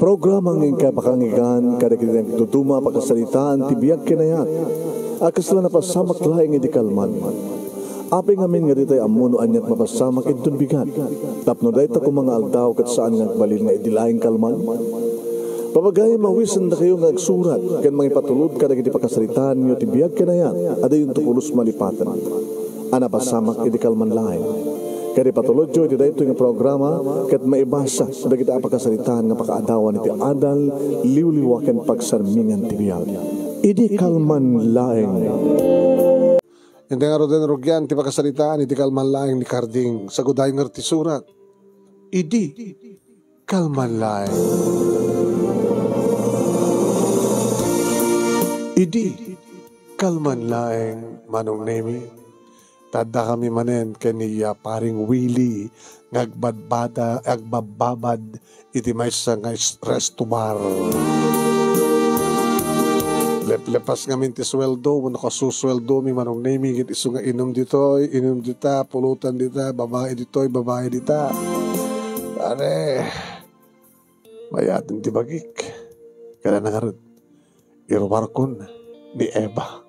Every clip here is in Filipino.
Programang ikapakangigan kada kitang tutuma pagkasalitaan tibiyag kinayat. Akas lang napasamak laing idikalman. Aping amin nga ditay amuno anyat mapasamak itong bigat. Tapno dahi ta kung mga aldaw kat saan nga balil nga idilaing kalman. Papagay mawisan na kayo nga agsurat kan mga ipatulod kada kiti pagkasalitaan nyo tibiyag kinayat. Ada yung tukulos malipatan. Anapasamak idikalman laing. Kaya patulod jo, ito dahito yung programa kat maibasa na kita pagkasalitaan nga pakaadawan iti adal liwliwakan pagsarmingan tibiyag. Idi kalman laeng. Hindi nga rin rugyan, ti pagkasalitaan, idi kalman laeng ni Karding. Saguday nga ti surat. Idi kalman laeng. Idi kalman laeng manong nemi. Tada kami manen kaniya paring Willie agbababad iti may sa nga resto bar. Lepas ngamin ti sweldo, wano kasusweldo mi manong nemi iti iso nga inom dita, pulutan dita, babae dita. Pare, mayatin ti bagik. Kaya nangarod, irwarkon ni Eva.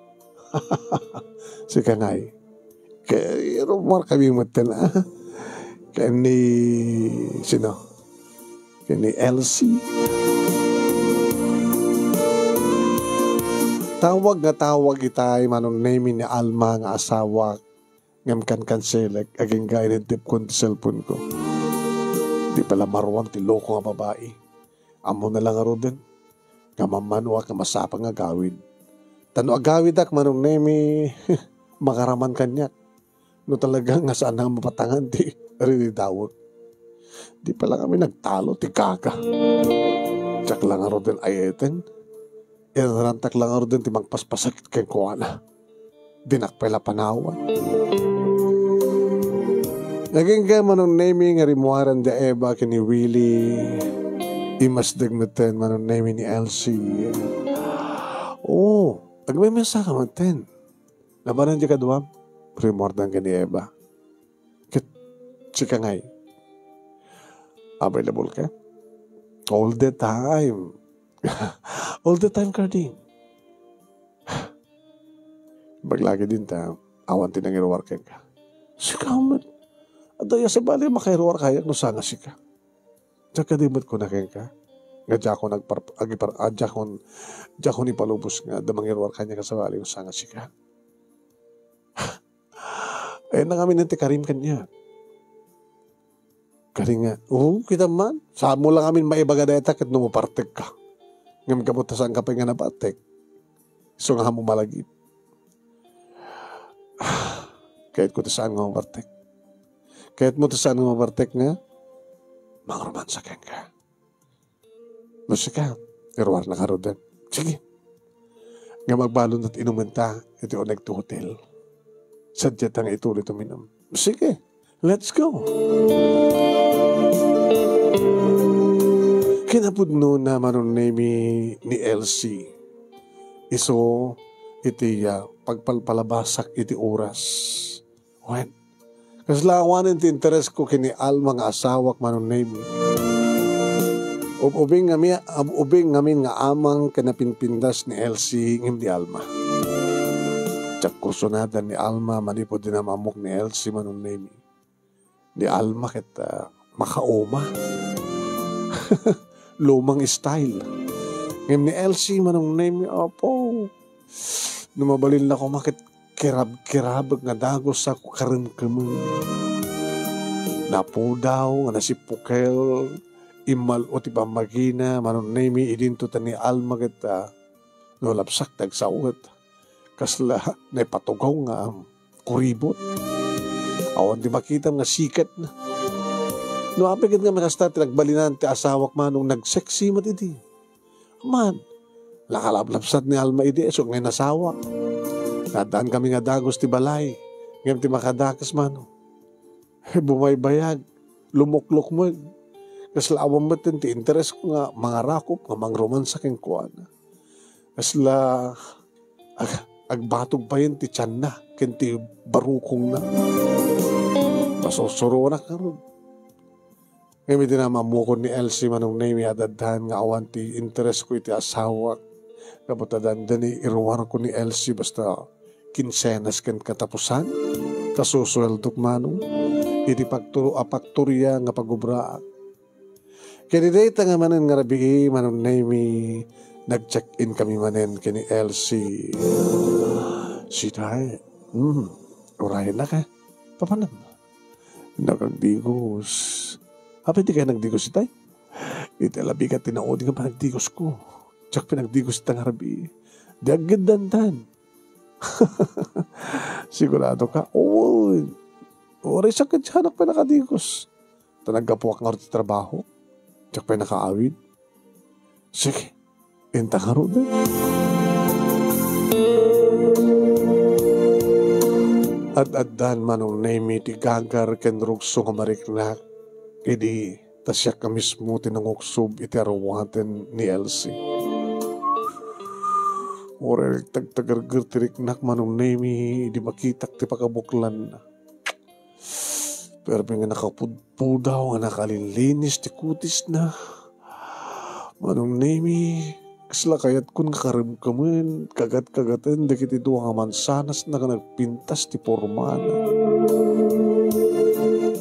Si Kanay. Kaya rumor kami matin kaya ni sino? Kaya ni Elsie. Tawag itay manong name ni Alma nga asawa ngam kan selek aging gainintip ko ti cellphone ko. Di pala marwang ti loko nga babae. Amo na lang aro din. Kamamanwa ka masapang agawid. Tano agawid ak manong name makaraman kanyak. No talagang nga saan ang mapatangan di rin dawot. Di pala kami nagtalo, ti kaka. Tsak lang aro din ayeten. Inarantak lang aro din ti magpaspasakit kay kuwana. Dinakpela panawan. Naging ka manong naming nga rimuaran di Eva kini Willie. Imasdag maten manong naming ni Elsie. Oh, agmemesa ka maten. Labanan di ka duwam? Primordan ka ni Eva. Chika ngay. Available ka? All the time. All the time, Carding. Baglagi din ta, awan tinang iruwar ka. Sika man. At daya sa bali makairuwar kayak no sana sika. Tsaka dimot ko na ka. Nga dya ko ni palubos nga damang iruwar kanya kasabali no sana sika. Eh, na kami nanti karim kanya. Karing nga, kita man. Saan mo lang kami maibaga deta kat numupartek ka. Ngam kabutasan ka pa nga napatek. So nga mo malagip. Kahit ko tasaan nga mapartek. Kahit mo tasaan nga mapartek nga, mga romansa ka nga. Masa ka, irwar na karodan. Sige. Nga magbalon at inumenta, ito o nagto-hotel. Sadya tang ituloy tuminom. Sige, let's go. Kinapudno na manon ni Elsie. Iso iti pagpalpalabasak iti oras. When? Kaslawanin ti interes ko kini Alma nga asawak manon nemi. Ubing ngamin nga amang kanapinpindas ni Elsie ngim di Alma. Tsak kursunadan ni Alma manipod din ang mamok ni Elsie manong nemi. Di Alma kita makaoma. Lumang style. Ngayon ni Elsie manong nemi, opo. Numabalil na ko makit kirab-kirab nga dagos ako karim-kaman. Napudaw nga nasipukel imal o tiba magina manong nemi idinto ta ni Alma kita nolapsak tagsawat. Kasla na ipatugaw nga kuribot. Awan di makita nga sikat na. No apigit nga makasta tinagbalinan ti asawak manong nagseksi mat iti. Man, lakalablapsat ni Alma iti so ngay nasawa. Nadaan kami nga dagos ti balay. Ngayon ti makadakas manong. Bumaybayag, lumuklok mo. Kasla awang batin ti interes ko nga mga rakop nga mang romansa keng kuwana. Kasla agbatog pa yun ti tiyan na, kinti barukong na. Masusuro na karon. Ngayon dinamamukon ni Elsie manong name adadhan nga awan ti interest ko iti asawa. Kapatadan dani iruwar ko ni Elsie basta kinsenas ken katapusan. Kasusweldok manong. Iti pagturya nga pagubra. Kaya dita nga manen nga rabi manong name nag-check-in kami manen kini Elsie. Si Tay, urayan na ka. Papanam. Nakagdigos. Di kayo nagdigos si Tay? Iti alabi ka tinaod nga panagdigos ko. Tsak pinagdigos itang harabi. Di agad dandan. Sigurado ka? Oo. Oray sakit siya anak pa nakadigos. Tanagapuak nga rin trabaho. Tsak pa nakaawid. Sige. Inta ka rin din. At-addan manong naimi ti gagar ken rugso nga mariknak. Idi tasya ka mismo tinangoksob iti arawaten ni Elsie. Orel tagtagargar tiriknak manong naimi di makitak ti pakabuklan na. Pero nga nakapudpudaw nga nakalinlinis ti kutis na. Manong naimi kasla kayat kun karimkamen kagat-kagaten dagiti duwa nga mansanas na nagpintas ti pormana.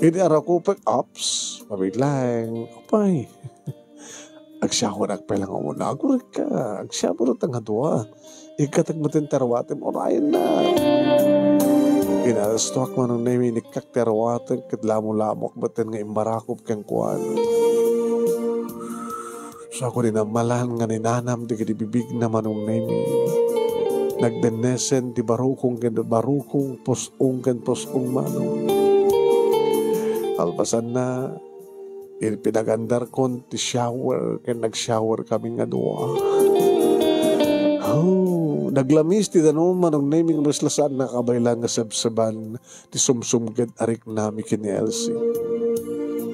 Ini arakupek ups, mabiglang, apay. Agsyawar agpelang umuna, agurik ka, agsyawar ang hadwa. Ikatagmatin tarawatin, orayan na. Inarastuak man ang nami nikak tarawatin, kadlamo-lamok batin nga imbarakop kang kuwan. So ako din amalan nga ninanam, di bibig naman ang nami. Nagdenesen, di barukong ken barukong, posong ken posong manong. Alpasan na, pinagandar ko ti shower, kaya nag-shower kami nga doa. Oh, naglamis ti danon manong naming maslasan na kabaylan nga sabsaban ti sumsumgad arik nami kini Elsie.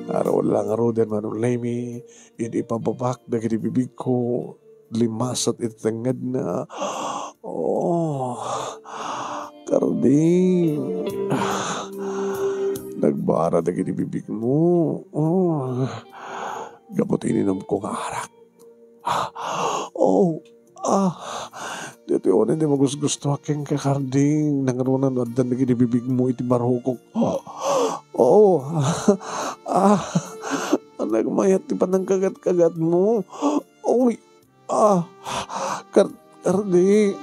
Araw lang aroden manong nami, hindi pababak na kinibibig ko, limasat itangad na, oh, karding, nagbara na kinibibig mo. Oh. Gabot ininom ko nga arak. Oh. Dito yun, hindi magusgusto aking kakarding. Nangarunan at na kinibibig mo iti barhukok. Oh. Nagmayat di pa ng kagat-kagat mo. Oh. Karding.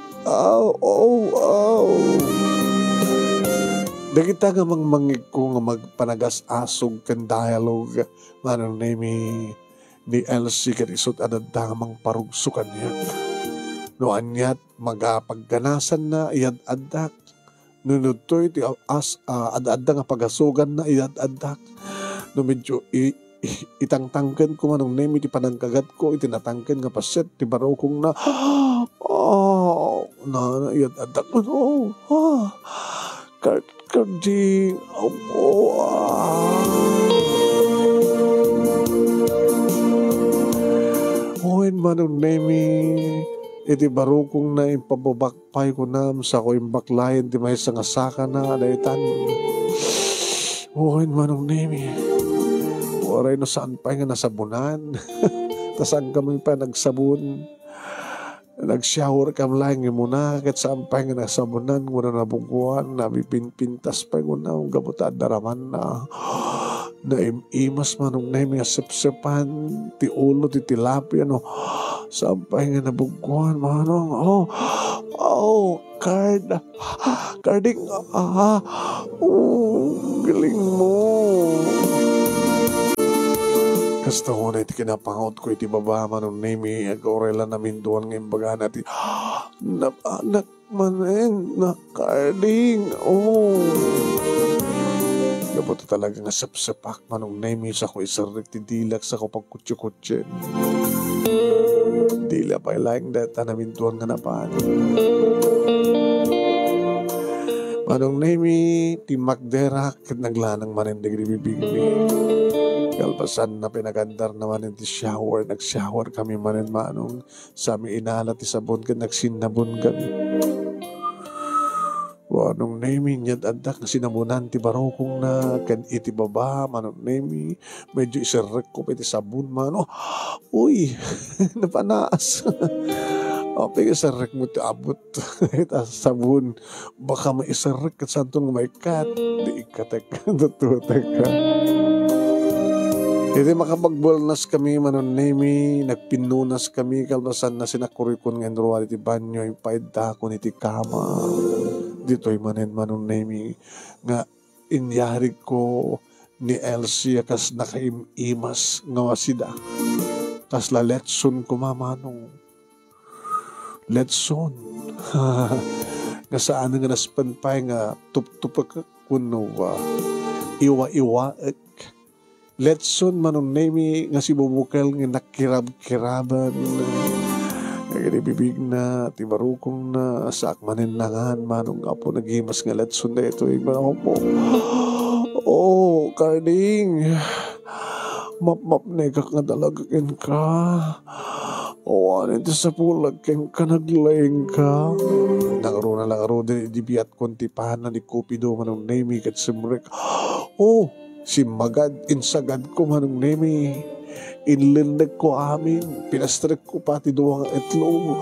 Dagita nga mangmangig ko nga magpanagas-asog kan dialogue manang nami ni Elsie kan isot adadamang parugsukan niya. No anyat magapagganasan na iyad-adak. Nunod to iti adada nga pagasugan na iyad-adak. No medyo itangtangken ko manong nami ti panangkagat ko itinatangken nga paset ti barokong na na iyad-adak. Karding, Owen manong nemi, iti barukong na impababakpay ko na sa ko imbaklayan di may sangasaka na daytan. Owen manong nemi, waray no saan pa nga nasabunan, tasang kami pa nagsabun. Nag-shower kam lang yung muna kat sampay nga nasabunan muna nabungkuhan pintas pa yung na gabutad daraman na imas manong na yung sipsipan ti ulo ti tilapia no sampay nga nabungkuhan manong carding galing mo. Kasta ko na iti kinapangot ko iti baba manong nami agorela namin doon ng imbaga natin. Anak manen na carding. Dapat talaga nga sapsapak manong nami sa ko isarik ti dilak sa ko pagkutsi-kutsin. Dila pa ilang data namin doon nga napaan. Manong nami ti magderak kat naglanang manen digri bibig mi. Kalpasan na pinagandar naman yung shower. Nag-shower kami manin manong sa aming inala ti sabon ka nagsinabon kami. Anong name niya adak na sinamunan ti barokong na kan iti baba manong name medyo isirek ko pati sabon man. Uy, napanaas. Pag isirek mo ti abot ita sabon baka maisirek kat santong may kat di ikatek tututek ka. Iti makapagbolnas kami manon name nagpinunas kami kalbasan na sinakurikon nga enrual iti banyo ipaida ko iti kama. Dito'y manen manong name nga inyari ko ni Elsie kas nakaimas nga wasida. Kas la letson ko mamanong. Letson. Nga saan nga naspanpay nga tup-tupak kuno iwa-iwa letson manong name nga si bubukal nga nakirab-kiraban. Bibig na, tibarukong na, sak maninlangan, manong nga po naghimas nga letson na ito. Po. Carding, map-map na ikak nga dalagakin ka. Anin ti sa pulag ken ka naglayeng ka. Nangaro na lang aro, di biyat konti pahanan ni Cupido manong name kat simrek. Si Magad, insagad ko manong name. Inlindag ko amin, pinastrek ko pati duwang itlog.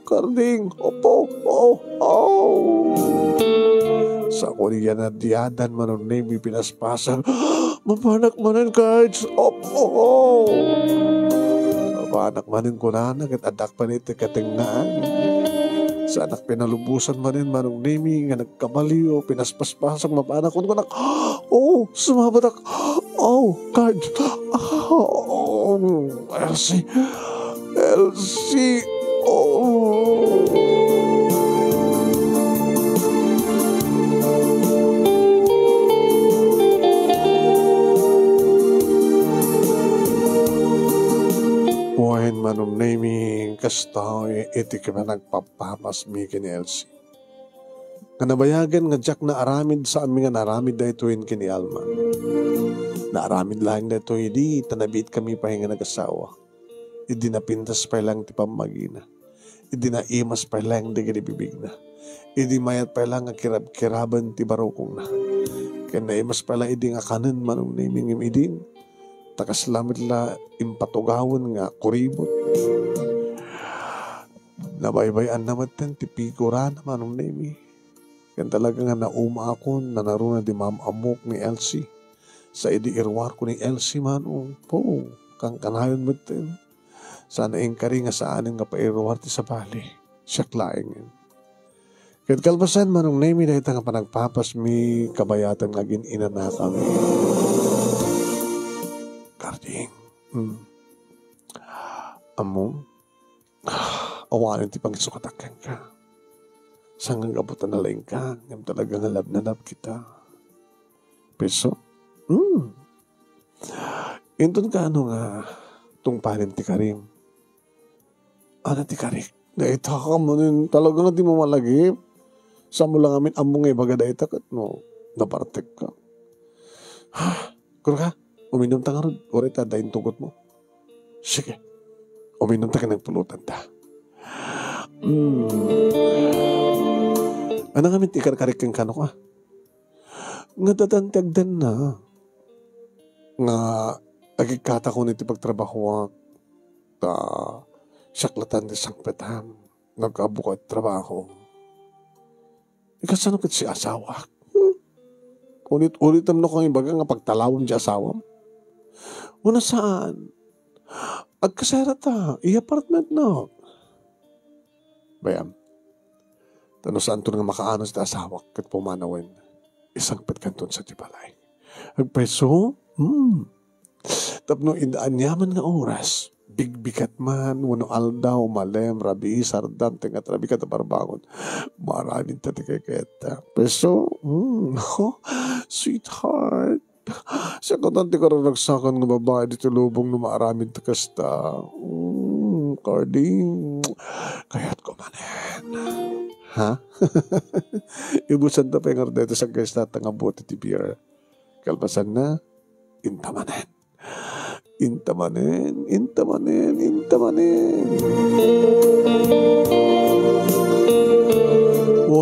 Karding, Sa ko niya na diyadan manon name, pinaspasan. Mapanak manan cards, Mapanak manin ko na, at adak pa nito katingnaan. Sa anak pinalubusan manin manong name, nga nagkamaliw, pinaspaspasan, mapanak ko na, sumabatak, card. Elsie. Buhayin manong naming kasta iti kaya nagpapamas mi kini Elsie. Kanabayagan nga Jack na aramid sa amin nga naramid da itoin kini Alma. Naaramid lang na ito, hindi tanabit kami pa nga nag-asawa. Hindi napintas pa lang ti pamagina. Hindi na imas pa lang di bibig na. Hindi mayat pa lang nga kirab-kiraban ti barokong na. Kaya na imas pa lang hindi nga kanan manong naming imidin. Takaslamit la impatugawon nga kuribot. Nabaybayan naman ti piguran manong naming. Kaya talaga nga nauma ako na naruna di mamamok ni Elsie. Sa idi irwar ko ni Elsie manong kang kanayon mo tin. Sana ingkari nga sa anin nga pairwar ti sa bali. Siya klaing yun. Kaya kalbasan manong name dahil nga panagpapas mi kabayatan nga ginina na kami. Karding. Amo. Awanin ti pangisukatakkan ka. Sangang abutan na lang ka. Ngam talaga nga labnanap kita. Peso? Intun ka nga tungpanin ti Karim. Ti Karim. Naita ka mo nun. Talaga nga di mo malagip. Sa mo lang amin among bagada itakat no. Napartek ka. Kuro ka? Uminom ta nga ron. Orita dahin tugot mo. Sige. Uminom ta ka ng pulutan ta. Ano nga min tikar-karik kang kano ka? Nga dadantagdan na. Nga agikata ko niti pagtrabaho ta saklatan di sangpetam. Nagkabukat trabaho. Ikasano kat si asawa? Ulit-ulitam na kong ibaga nga pagtalawon si asawa. Una saan? Agkasera ta. I-apartment na. Bayam. Tano saan to nga makaano sa asawa kat pumanawin. Isang petkanton sa tibalay. Agpeso? Tapno indaan yaman nga oras. Bigbikat man, wano aldaw, malem, rabi, sardan, tingat rabi ka tabarbangon. Maraming tatikaketa. Peso? Sweetheart. Siya kontanti ka rin nagsakan ng babae dito lubong na maraming takasta. Carding. Kaya't kumanin. Ha? Ibusan na pa yung ardeta sa guys na tangabuti ti beer. Kalbasan na, intamanin. Intamanin.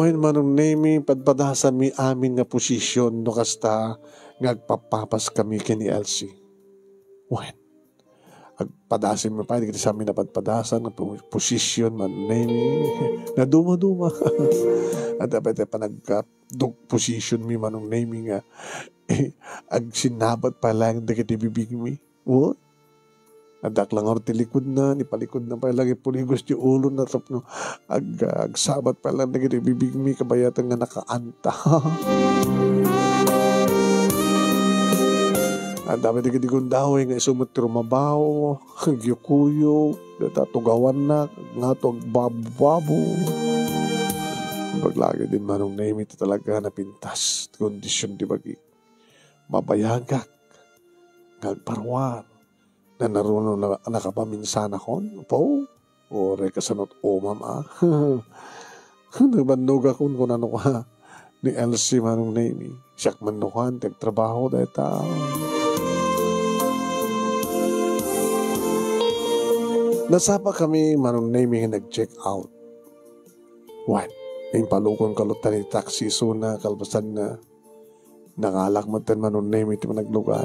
Ohen manong nemi padpadasan mi amin nga posisyon no kasta ngagpapapas kami kini Elsie. Ohen. Agpadasin mo pa, hindi sa amin napadpadasan ng posisyon man nemi na duma-duma. At dapat pa nagdog posisyon mi manong nemi nga ag sinabat pa lang na kitibibig mi. What? Adak lang or tilikod na, nipalikod na pa lang ipuligos di ulo na tapno. Agsabat pa lang na kitibibig mi kabayatan nga nakaanta. Ang dami na kitigundaw nga isumot trumabaw, gyukuyo, tatugawan na, nga to agbabu-babu. Paglagi din manong name ito talaga napintas, kondisyon di bagi. Mabayagak, ngagparwar, na naruno na nakapaminsan akon, po, o rekasanot o mama. Nagbannog akon kung ano ka, ni Elsie manong name, siyak manukan, tagtrabaho dahil tao. Nasapa kami manong naming nag-check out. What? Yung palukong kalutan ni taxi suna kalbasan na nangalak matan manong naming iti managlugan.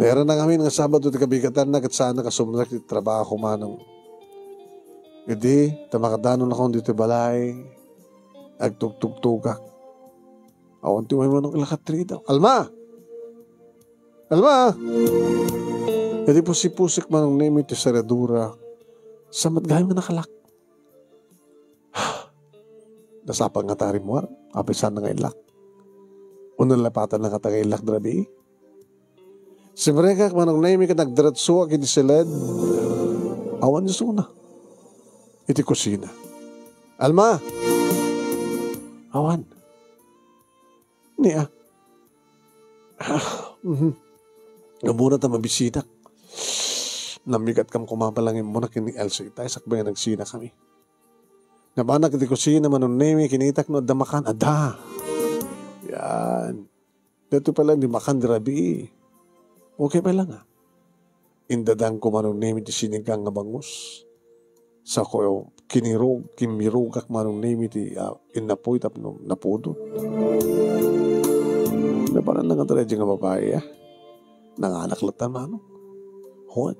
Meron na kami ng Sabado at kabigatan na kat sana kasumrak iti trabaho manong. Hindi, tamakadanon akong dito balay. Agtugtugtugak. Awan tiway manong ilakatrida. Alma! Alma! Jadi po si pusik manong name iti saradura sa matgayang nga nakalak. Nasapang nga tari mo, apisan na nga ilak. Unang lapatan na nga taga ilak drabi. Si Mareka manong name ka nagdaratsuak iti siled. Awan niya suna. Iti kusina. Alma! Awan. Niya. Ngamuna ta mabisidak. Namigat kam kumapalangin mo na kini Elsie tayo sakbay nagsina kami. Nabanak di kusina manong nemi kinitak no damakan ada. Yan. Dito pala di makan dirabi. Okay pa lang Indadang ko manong nemi di sinigang nga bangus. Sa ko kinirog kimirugak manong nemi di inapoy tapno napudo. Nabaran lang ang talaga nga babae nanganak latan manong. Hon.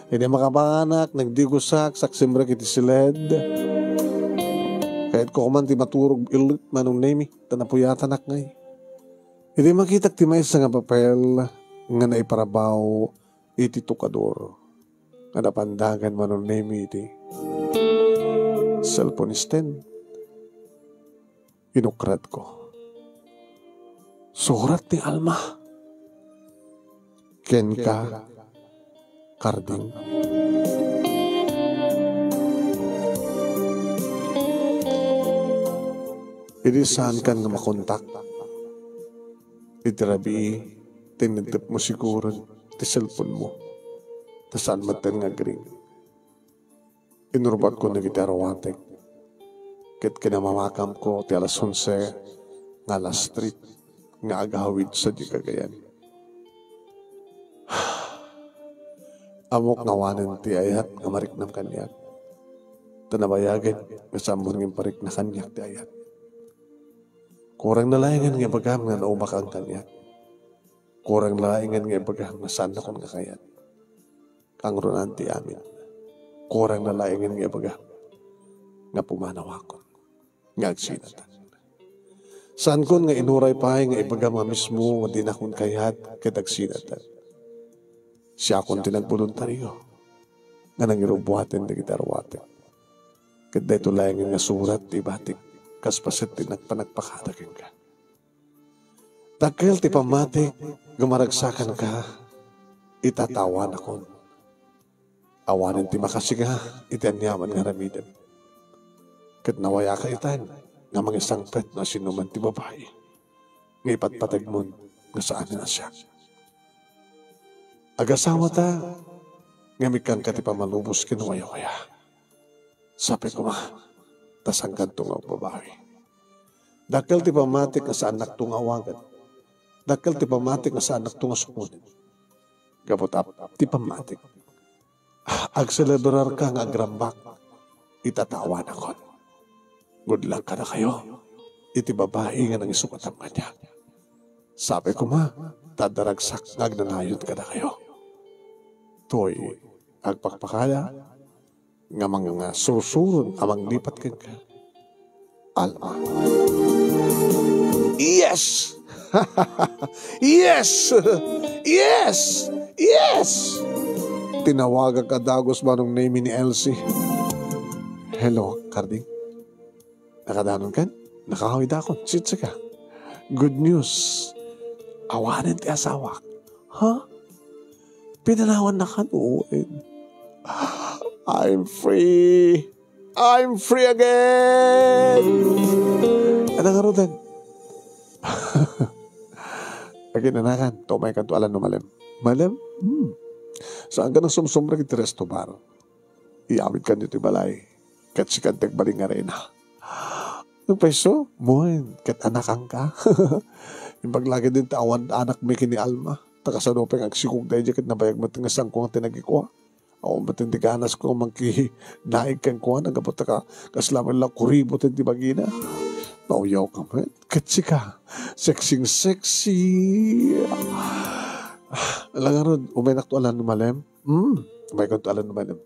Hindi makapanganak, nagdigusak, saksimrak iti siled. Kahit ko kuman ti maturog ilit manong nemi, tanapuyatan ak ngay. Hindi makitak ti may nga papel nga naiparabaw iti tukador. Nga napandagan manong nemi iti cellphone stand. Inukrat ko. Surat ni Alma. Ken ka Karding. Idi saan ka nga makontak? Itirabi, tinitip mo siguro ti cellphone mo. Tasaan matan nga gring. Inurbat ko na gitarawatek. Kit kinamamakam ko ti alas 11 nga alas street nga agawid sa di Cagayan. Amok ngawanan ti ayat nga marik ng kanyak. Tanabayagin, masambon ng parik na kanyak ti ayat. Kurang nalayangan nga bagam nga naumak ang kanyak. Kurang nalayangan nga bagam nga saan akong kakayat. Kang runan ti amin. Kurang nalayangan nga bagam nga pumanawakon. Nga agsinatan. Saan kon nga inuray pahay nga ibagam nga mismo nga dinakon kayat kitagsinatan. Siya akong tinagboluntaryo nga nangirubuhatin na gitarwatin. Kada ito layangin nga surat, ibatik, kaspasit tinagpanagpakadakin ka. Takil ti pamatik, gumaragsakan ka, itatawan akon. Awanin ti makasiga, itanyaman nga ramiden. Kat nawaya ka itan, nga mga sangpet na sinuman ti babae, nga ipatpatag mo nga saan na siya. Agasawa ta, ngamikan ka ti pamalubos kinuwayo-kaya. Sabi ko tasang kantong ang babae. Dakil ti pamatik nga sa anak tong awagan. Dakil ti pamatik nga sa anak tong asukunin. Gabot ti pamatik. Agselebrar ka nga agrambak. itatawan ako. Good luck ka na kayo. Iti babae nga nang isukat ang kanya. Sabi ko ma, tadaragsak nagnanayod ka na kayo. Toy, agpakpakala, nga mga susunod amang lipat ka ka. Alma. Yes! Yes! Yes! Yes! Tinawagan ka dagos manong name ni Elsie. Hello, Karding. Nakadanon ka? Nakahawid ako. Sitsa ka. Good news. Awanan ti asawa. Ha? Pinanawan na ka noon. I'm free. I'm free again. Ano nga rodan? Aginanakan. Tumay ka to alam no malam. Malam? Saan ka nang sumsumra kiti resto bar? Iawit ka dito balay. Kat si kantek baling nga rin. Yung peso? Moin. Kat anakang ka. Yung paglagi din tawan anak may kini Alma. Takasanopeng agsikog dahil jacket na bayag matingasang ko ang tinagikuha. Ako matindi ganas ko mangki naig kang kuha. Nagabot ka kaslaman lang kuribot at di bagina. Nauyaw ka man. Katsi ka. Sexy. Alam nga ron, umenak to alam numalem. Umenak to alam numalem.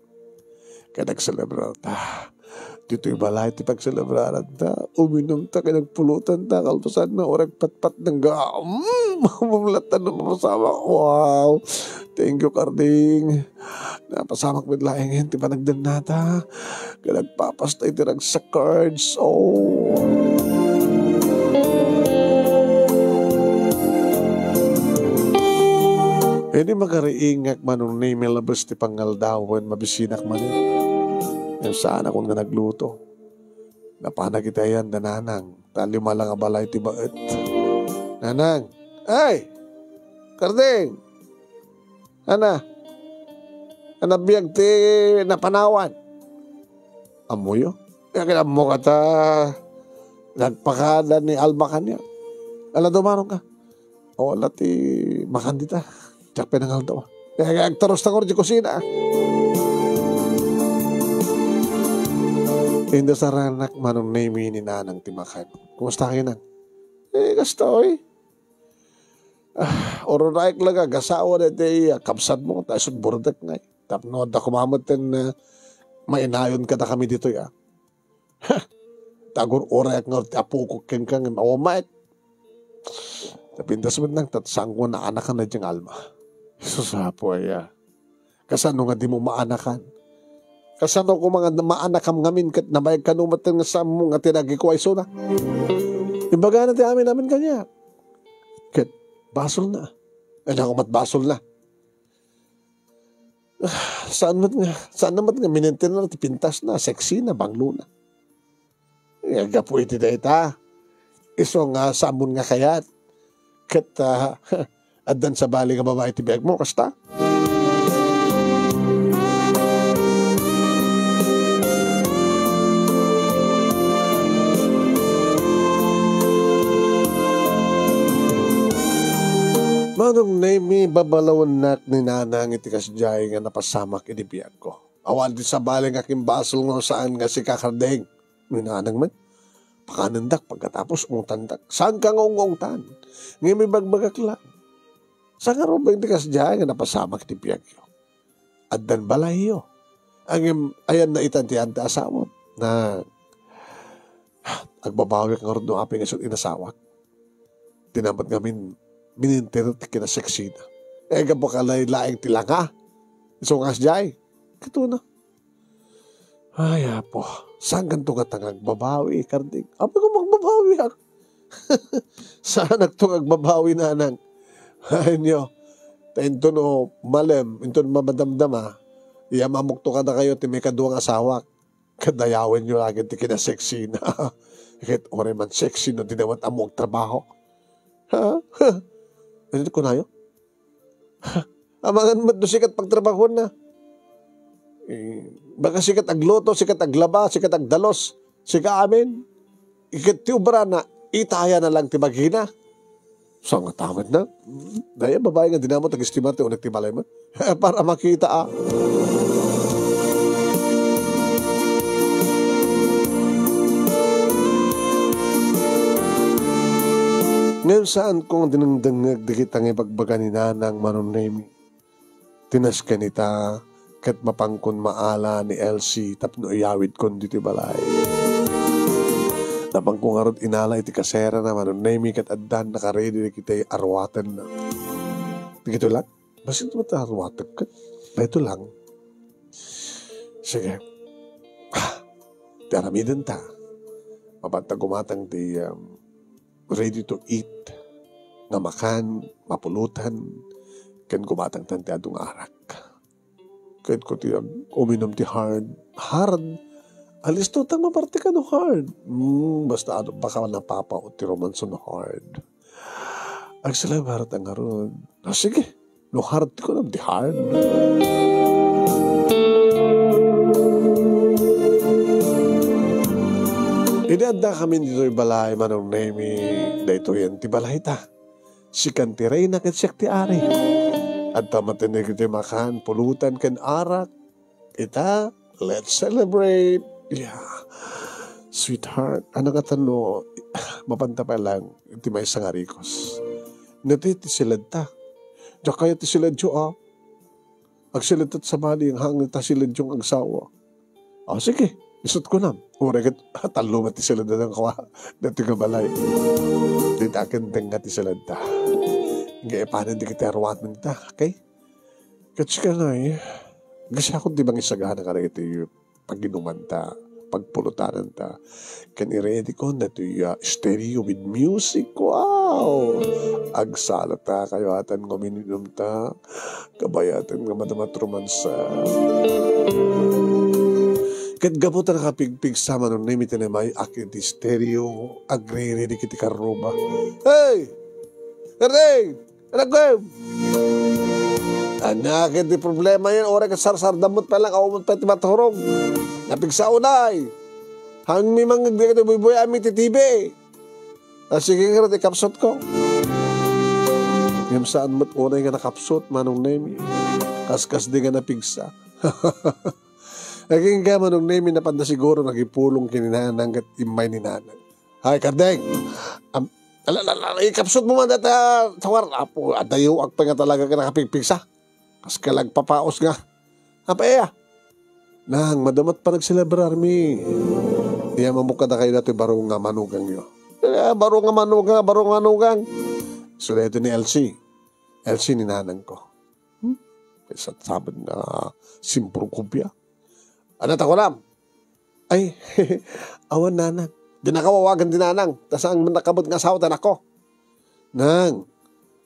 Kaya nagselebrar ta. Dito yung balay, ti pagselebraran ta. Uminom ta, kaya nagpulutan ta. Kalpasan na orag patpat ng mamulatan na mapasama. Wow. Thank you, Karding. Napasamak with laingin, ti pa nagdan nata. Kaya nagpapastay tirag sa cards. Oh. Hindi magkariingak manong name labas ti pangaldawan, mabisinak manin. Yung saan akong nga nagluto. Napana kita yan, dananang. Talima lang ang balay ti baet. Nanang, ay! Karding! Ana? Anabiyag ti napanawan. Amuyo? Kaya mo ka ta nagpakada ni Alma kanya. Ala dumanong ka. O ala ti makandita. Tsak pinangal daw. Kaya agtaros na ko di kusina. Hindi sa ranak manong name ni nanang timakan. Kumusta kayo nang? Kastoy. Ororaik laga, gasawa na iti kapsad mo. Tayo burdak nga. Tapno, da kumamatin na mainayon ka na kami dito ya. Tagor orayak nga, apukok ken kang mawamait. Tapindas mo nang tatsangko na anakan na diyang Alma. Susapo ya. Kasano nga di mo maanakan? Kasano ko mga maanakam ngamin kat nabayag kanumatan nga sa mong at tinagikuay so na. Imbaga na namin kanya. Kat basol na. Ako mat basol na. Saan naman nga minentin na pintas na, sexy na, banglo na. Gapo iti da ita. Iso nga samon nga kayat. Kat adan sa bali nga babae ti biyag mo, kasta? Manong name babalawan nak ni nanang iti kasjay nga napasamak inibiyag ko. Awan di sa baling aking basol nga saan nga si Kakardeng. Ni nanang man, pakanandak pagkatapos umutandak. Saan ka nga ungungtan? Ngayon may bagbagak lang. Saan nga rin ba iti kasjay nga napasamak inibiyag ko? Addan balay yo. Ayan na itantihan ti asawat na agbabawi ka nga rin doon aping isot inasawak. Tinamat ngamin minintir ti kinaseksi na. Gabo ka laing tilanga. So nga siyay. Kito na. Ay, apo. Saan ganito ka tangag babawi, Karding? Apa ko magbabawi ha? Saan nagtong agbabawi nanang? Ay nyo. Tainto no malem. Ito mamadamdama. Iyamamukto ka na kayo ti may kaduang asawak. Kadayawin nyo lagi ti kinaseksi na. Kahit ore man seksi no dinawat among trabaho. Ha? Ano ko na yun? Amangan mo sikat pagtrabaho na. Baka sikat agloto, sikat aglaba, sikat agdalos, sikat amin. Ikat tiubra na, itaya na lang tibagina. So nga tawad na. Daya babae nga dinamot ag-estimar ti ulit tibalay mo. Para makita Ngayon saan kong dinangdangag di kita ng ipagbaga ni nanang manunemi. Tinas ka nita kat mapangkon maala ni Elsie tapno iyawid kon dito balay. Napang kong arot inala iti kasera na manunemi kat addan nakaredy na kita arwatan na. Dito lang? Basit mo ta arwatan ka? Dito lang. Sige. Daramidan ta. Mapantag gumatang di ready to eat, nga makan, mapulutan, kan gumatang tanti adong arak. Kahit ko tiyang uminom ti hard, alis to tang maparte ka no hard. Basta ano, baka napapaot ti romanso no hard. Ang sila barat ang aron. Sige, no hard ko na ti hard. Idanda kami dito'y balay manong nemi, dito yan ti balay ta. Si kantiray na kat siyak ti ari. At tamatinig ti makan, pulutan kan arak. Ita, let's celebrate. Yeah. Sweetheart, ano ka tano, mapanta pa lang, iti may sangarikos. Nati ti silad ta. Diya kaya ti silad jo Ag silad tat sa bali, ang hangin ta silad yung agsawa. Sige. Isot ko na. Uragat, talumat ti sila na ng kawa. Dati ka balay. Di takin tenga ti sila ta. Nga paano di kita arwat man ta. Okay? Katsi ka na Kasi ako di bang isagana ka na ito yung pag-inuman ta. Pagpulutanan ta. Kan i-ready ko na ito yung stereo with music. Wow! Agsala ta. Kayo atan ngomininom ta. Kabayatan nga madamatrumansa. Kat gabutan nakapigpig sa manon na imitin na may akin di stereo, agree-ready kiti karuba. Hey! Hey! Anak ko! Anak, hindi problema yan. Ora ka sarsar damot pa lang, awamot pa iti maturong. Napigsa unay. Hanggang may mga gagawin buhay amin titibi. Sige nga rin, kapsot ko. Yung saan mo't unay nga nakapsot, manong nemi. Kaskas di nga napigsa. Naging ka manong nemi na panda siguro nagipulong kininanang at imay ni nanang. Hay, Kardeng! Ikapsot mo man data tawar. Apo, adayo, agpa nga talaga ka nakapigpigsa. Kas ka lang papaos nga. Apa Nang, madamat pa nagselebrar mi. Iya mamukha na kayo natin barong nga manugang nyo. Barong nga manugang. So, ito ni Elsie. Elsie ni nanang ko. Isa sabi na simpro kubya. Ano ta ko lang? Ay, awan nanang. Di nakawawagan din nanang. Tas ang nakabot nga sawtan ako. Nang,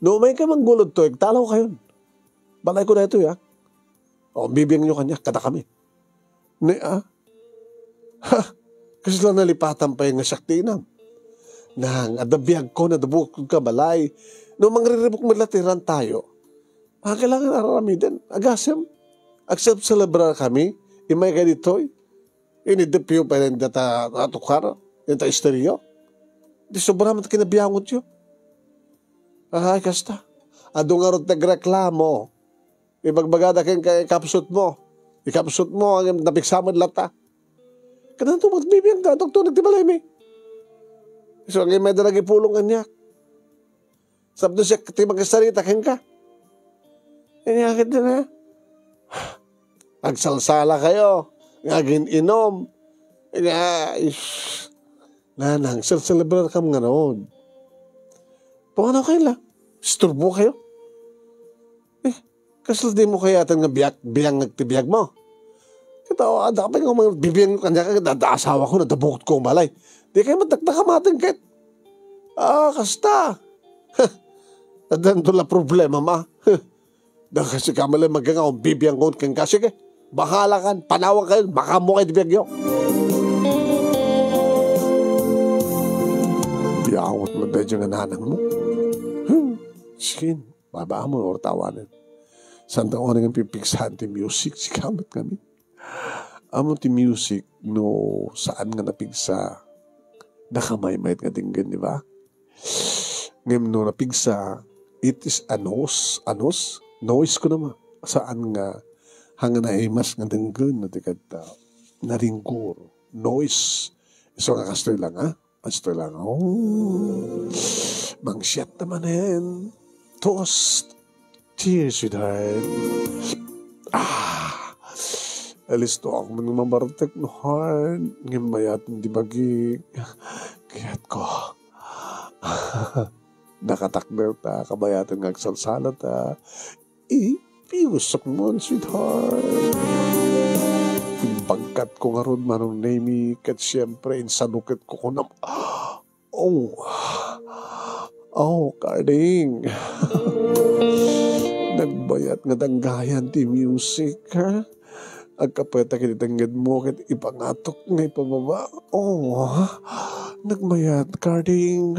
no may ka manggulod to, talaw kayo. Balay ko na ito ya. O, bibiyang nyo kanya, kada kami. Kasi lang nalipatan pa yung nasaktinam. Nang, adabiyag ko, nadabuk ka balay. No mangriribok malatiran tayo. Kailangan aramidan. Agasem. Accept celebrar kami. Imay ka dito. Inidipyo pa rin data atukara. Yung ta isteryo. Di sobrang mat kinabiyangot yun. Ay, kasta. Adong arot nagreklamo. Ibagbagada kayong ikapsot mo. Ikapsot mo ang napiksamad lata. Kanan ito magbibiyang ka. Doktor, nagtibalay mi. So, ang may dalagi pulungan niya. Sabdo siya, timang kasarita kayong ka. Inyakit din ha. Nagsalsala kayo. Ngagin inom. Nanang, celebrar ka mga noon. Pangano kayo lang? Isturbo kayo? Kasal di mo kaya atan nga biyang nagtibiyag mo. Kita, dapat nga mga bibiyang kanya ka, dadaasawa ko, nadabukot ko ang balay. Di kayo matagtakamatin kahit. Kasta. Adan doon la problema ma. Dahil kasi kamali magkanga kung bibiyang ko kang kasi ke. Bahala kan, panawag kayo, baka mo kayo tibiyag yun. Biyawat mo dahil yung nanang mo. Sige, babaan mo or tawanan. Santa ko nga pipiksahan ti music, si kamat kami. Amo ti music, no, saan nga napigsa, nakamay-mayt nga tinggan, di ba? Ngayon no napigsa, it is anos, noise ko naman. Saan nga, hanga na imas nga tinggan, na tikat naringkur, noise. So nga kastoy lang, ha? Kastoy lang, Mangsyat naman yan. Toast. Cheers, sweetheart. Alis to ako mga mabartek no heart. Ngayon mayat hindi bagi. Kayat ko. Nakatakder ta. Kabayatan ngagsalsala ta. Piusak mo, sweetheart. Pagkat ko nga ron manong name kat siyempre insanukit ko kunam. Karding. Nagbayat nga danggayan ti music, ha? Agkapeta kinitanggad mo kit ipangatok nga ipababa. Nagmayat, Karding.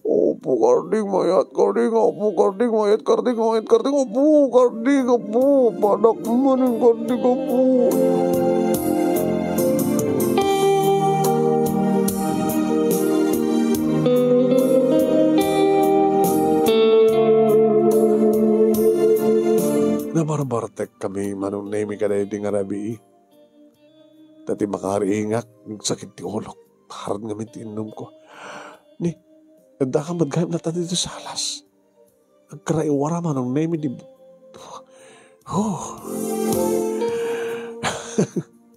Opo, Karding, mayat, Karding. Opo, Karding, mayat, Karding, mayat, Karding. Opo, Karding, opo. Panak man yung Karding, opo. Nabarbartek kami manong name ka na hindi nga rabi. Dati makariingak, sakit ti ulok. Harap nga mintinom ko. Ni, nagda ka madgayam na dito sa alas. Nagkaraiwara manong name di...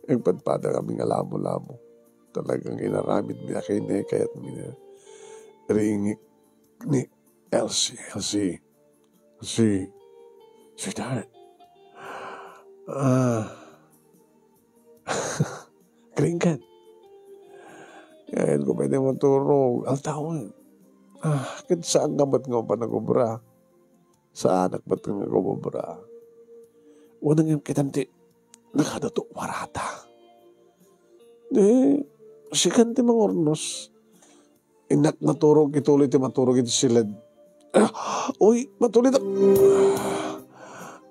Ang padpada kaming alamo-lamo. Talagang inaramid niya kay Neka at niya. Ringik ni Elsie. Sweetheart. Keringan. Ngayon ko pwede maturo. Altawin. Kahit saan ka ba't nga pa nagubra? Saan ba't nga nagubra? Unang yung kitanti, nakadato warata. Sikan ti mga ornos. Inak maturog, ituloy ti maturog iti silad. Uy, matuloy na.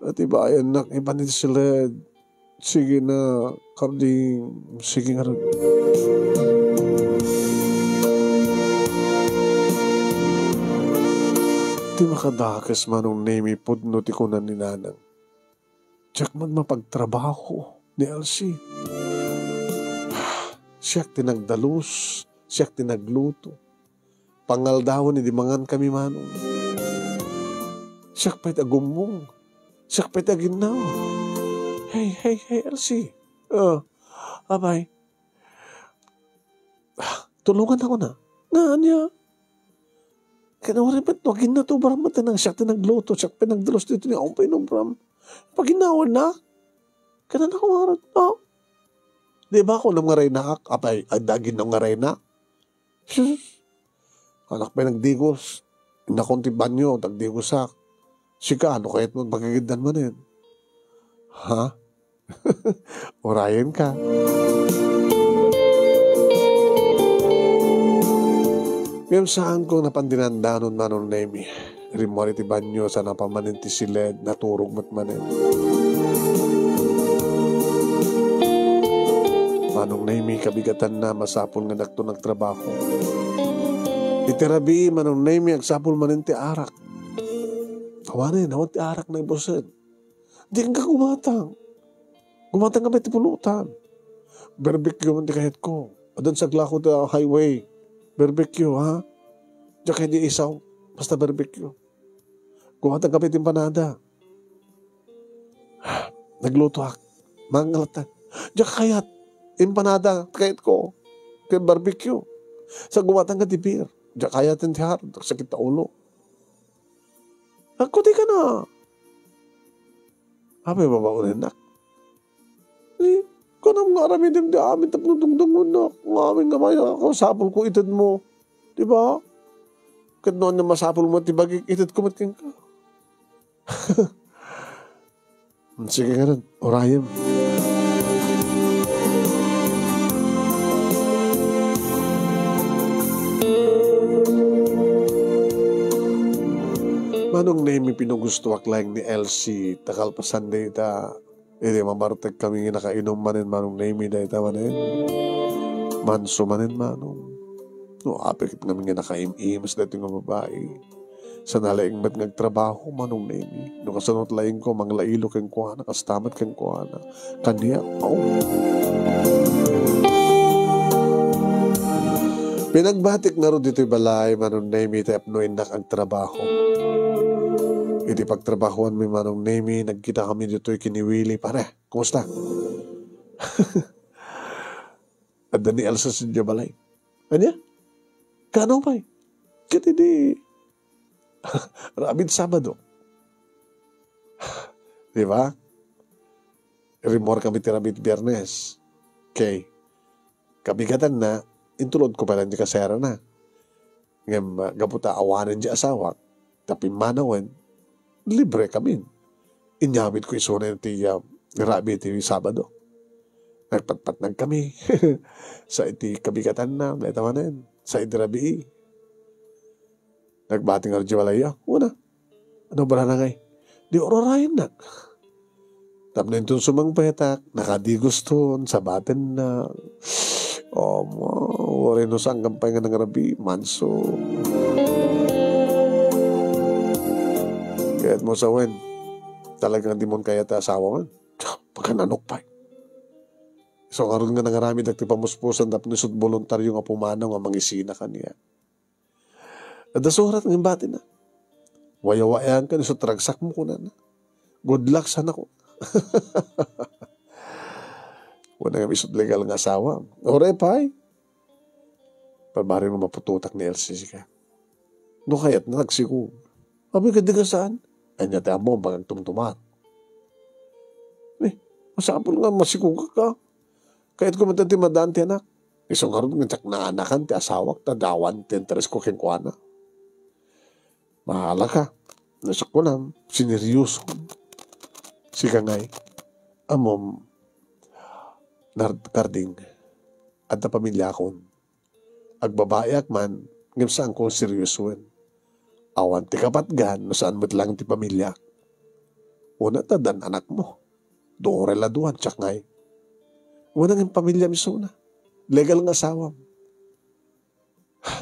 At iba ayan nak, iba nito sila. Sige na, Karding. Sige nga rin. Di makadakas manong name pudno ti kunan ni nanang. Tiyak man mapagtrabaho ni Elsie. Siyak tinagdalus, siyak tinagluto. Pangaldawon ni di mangan kami manong. Siyak pa'y agumong. Siyak pa'y aginaw. Hey, Elsie. Abay. Tulungan ako na. Nga niya. Kanawarin ba't wagin na to. Baram matanang siyak tinagluto. Siyak pinagdalos dito niya. Ang pinobram. Paginawan na. Kanan ako marat. Di ba ako nang ngaray na ak? Abay, agdagin nang ngaray na. Anak pa nagdigos. Inakonti banyo. Tagdigosak. Sika, ano kahit mo magagigdan mo na yun? Ha? Orayan ka. Ngayon saan ko napandinandanon manong nemi. Rimori ti banyo sa napamanin ti siled. Naturog matmanin. Manong nemi kabigatan na masapol nga nakto nagtrabaho. Itirabi manong nemi agsapol manin ti arak. Kawanin, nawag ti arak na ibosan. Di ka gumatang. Gumatang ka ba ti pulutan? Barbecue man ti kahit ko. Adan sa glako ti highway. Barbecue, ha? Diyan kayo di isaw. Basta barbecue. Gumatang ka ba ti empanada? Nagluto hak. Mangalatan. Diyan kayat. Empanada kahit ko. Kaya barbecue. Sa gumatang ka ti beer. Diyan kayat ti har. Sakit na ulo. Kuti ka na. Abay, babaunin na. Kanang nga rami din di amin tapno dungdungon na. Ang amin nga maya ako, sapol ko itad mo. Diba? Kat noon na masapol mo, tibagig itad ko matking ka. Sige ka rin, orayam. Manong name pinugustuwak lang ni Elsie, takalpasan day ta. Hindi mamartag kami nakainom manin manong name day ta manin. Manso manin manong. No, apikit kami nga nakaim-imas dati nga babae. Sa nalaing ba't nagtrabaho manong name. No kasanot laing ko, manglailo kang kuhana, kastamat kang kuhana. Kanya, Pinagbatik nga ro dito'y balay, manong nemi tayo apnoindak ang trabaho. Iti pagtrabahoan mi manong nemi, nagkita kami dito'y kiniwili. Pare, kumusta? At ni Elsa sa balay. Anya? Kano pa eh? Kati di Rabid Sabado. Di ba? Remor kami ti Rabid Biyernes. Okay. Kabigatan na, intulod ko pala di kasera na. Ngayon, gaputa awanan di asawa. Tapi manawan, libre kami. Inyamit ko isuna yung ti Rabid ti Sabado. Nagpatpatnag kami. Sa iti kabigatan na, naitawanan. Sa iti Rabi. Nagbating nga jiwalaya. Una. Ano ba na ngay? Di ororayan na. Tapos na itong sumangpetak. Nakadiguston. Sabatin na. Wari no sa anggampay nga ng Rabi. Manso. Kaya't mo sa wen. Talagang di mo kaya ta asawa man. Pagkananok pa. So karon nga nangarami dagti pamuspusan tapos nisod voluntaryo nga pumanaw nga mangisina kaniya. At surat ng bati na. Wayawayan ka nisod tragsak mo kuna na. Good luck sana ko. Wala nga isod legal nga asawa. Ore pay. Pabari mo mapututak ni LCC ka. No kaya't nagsiku. Abi ka di ka saan? Anya tayo mo bagang tumtumat. Masapol nga masikugak ka. Kahit kumunta ti madaan ti anak. Isang karoon nga tsak na anakan ti asawak. Tadawan ti interes ko kinkwana. Mahala ka. Nasak ko na. Sineryos ko. Sika ngay. Amom. Karding. At na pamilya ko. Agbabayak man. Ngayon saan ko seryosuin. Awan ti kapatgan. No saan mo't lang ti pamilya. Una tadan anak mo. Doon reladuan. Tsak ngay. Unang yung pamilya misuna. Legal ng asawa.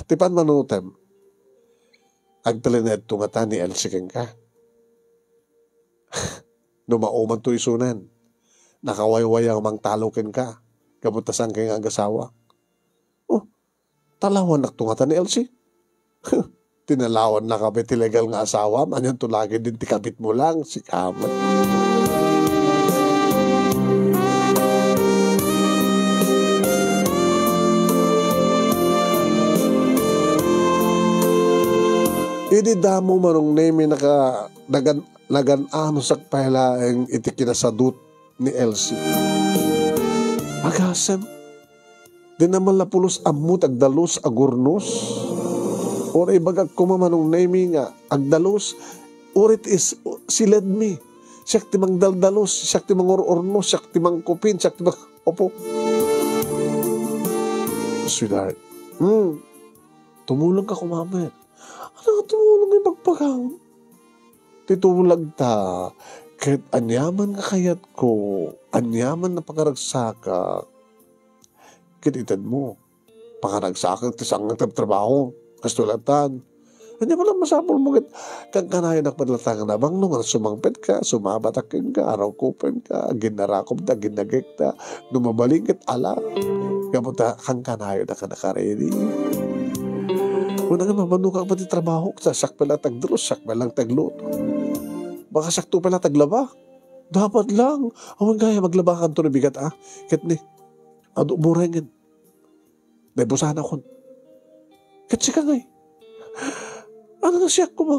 Tipan manutem. Agtalinet tungatan ni Elsie ka. Numauman to isunan. Nakawayway ang mang talokin ka. Kabutasan kay ang asawa. Talawan na tungatan ni Elsie. Tinalawan na kabit legal ng asawa. Manyan tulagi din tikabit mo lang. Si kamat. Idi damo manong nemi nagan ano sak pala ang iti kinasadut ni Elsie. Agasem. Di naman lapulos amut agdalos agurnos. Or ibagag ko manong nemi nga agdalos. Or it is siled mi. Siyak timang daldalos. Siyak timang orornos. Siyak timang kupin. Siyak timang opo. Sweetheart. Tumulong ka kumamit. Ano tumulong yung pagpagang? Titulag ta. Kahit anyaman ka kayat ko, anyaman na pagkaragsaka, kititad mo. Pagkaragsaka, tisang trabaho, kastulatan. Anya pala masapol mo kang kanayan na padlatangan na bang nung sumangpet ka, sumabatakin ka, araw kupen ka, ginarakom ta, ginagik ta, numabalingkit ala. Kamuta kang kanayan na ka nakaredy. Una nga mamano ka pati trabaho sa sakpala tagdros, sakpala tagluto. Baka sakto pala taglaba. Dapat lang. Awan kaya maglaba ka ito na bigat Kat ni, ado murengin. Naibusahan ako. Kat siya ngay. Ano na siya ko ba?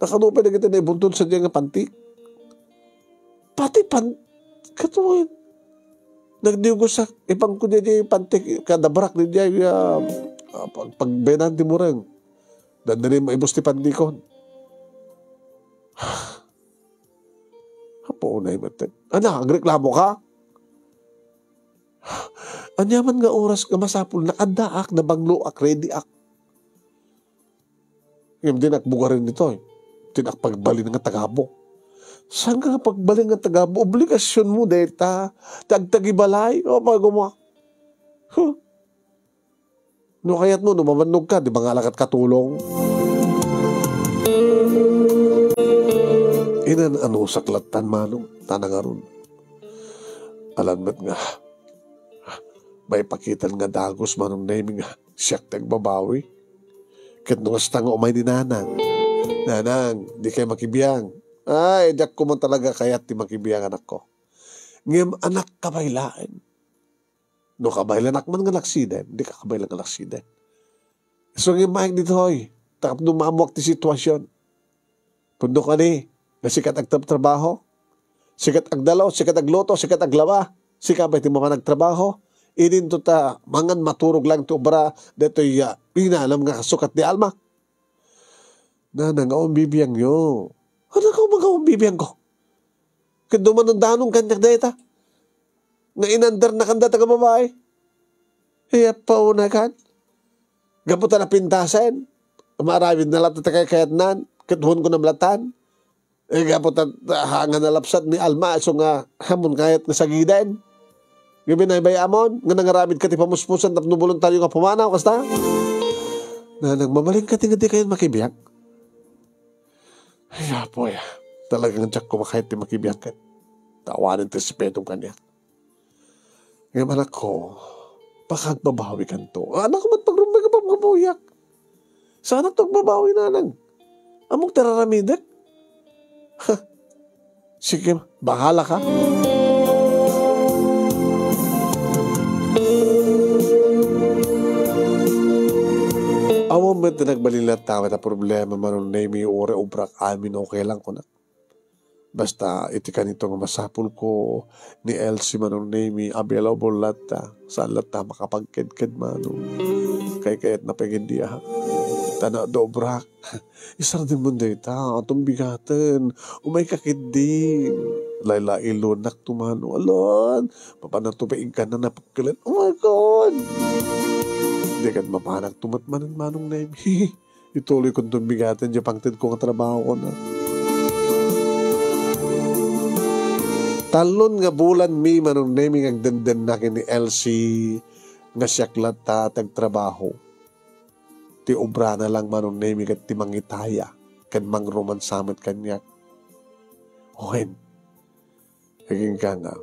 Nakanupa na kita na ibuntun sa diya nga pantik. Pati katuwin. Nagdiugo sa ipang ko diya pantik, kadabrak diya pagbenanti mo rin, dandali mo ibus ti pandikon. Hapo na ibatin. Agreklamo ka? Anyaman nga oras nga masapul, nakadaak, nabangloak, ready ak. Ngayon din akbugarin nito Tinak pagbali ng tagabo. Saan ka pagbali ng tagabo? Obligasyon mo, deta. Tagtagibalay. O, bago mo. No kaya't mo, numamannog ka, di ba nga lakat katulong? Inan ano saklatan manong, tanangaron. Alam ba't nga, may pakitan nga dagos manong naming siyak tagbabawi. Kat nung astang umay ni Nanang. Nanang, di kayo makibiyang. Ay, diyak ko man talaga kaya't di makibiyang anak ko. Ngayon, anak kabaylaan. No kabaylan anak man nga laksiden, di ka kabaylan nga laksiden. So ngayon maing dito hoy, takap nung maamuak ti sitwasyon. Pundo ka ni, na sikat agtrabaho, sikat agdalaw, sikat agloto, sikat aglawa, sikat ba iti mga nagtrabaho, idin to ta, mangan maturog lang to obra, dito inalam nga kasukat di alma. Nanang, ang bibiyang yo. Ano ka mga bibiyang ko? Kaya man ang danong kanyak data. Nga inandar na kanda taga babae. Iya pa una kan. Gaputan na pintasan. Maramid na lapta kay kayatnan. Katuhon ko na malatan. Gaputan hangan na lapsat ni Alma. So nga hamon kayat na sagidan. Gabi na ibay amon. Nga nangaramid ka ti pamuspusan. Tapno voluntaryo nga pumanaw. Kasta? Na nagmamaling ka tingadi kayo makibiyang. Ay apoy. Talagang tiyak ko makahit ti makibiyang ka. Tawanin ti spetong kanya. Ngayon anak ko, pakagbabawi kan to. Anak ko ba't pagrumbay ka pa mga buyak? Sana tagbabawi na lang. Among tararamidak? Sige, bahala ka. Awang ba't na nagbalilat tawad na problema manon na may ore ubrak amin okay lang ko na. Basta iti kanito nga masapul ko ni Elsie manong name available lata saan lata makapagked-ked manong kay kayat na pagindiya tana dobrak isar din mo data atong bigatan umay kakid din layla ilonak tumano alon papanang tupaing ka na napagkalan oh my God di kan mapanak tumatmanan manong name ituloy kong tumbigatan dyan pangtid ko nga trabaho ko na. Talon nga bulan mi manong naming agdenden na ni Elsie nga siyaklat ta tagtrabaho. Ti obra na lang manong naming at ti mangitaya kan mangroman samot kanyak. Ohen, haging ka nga,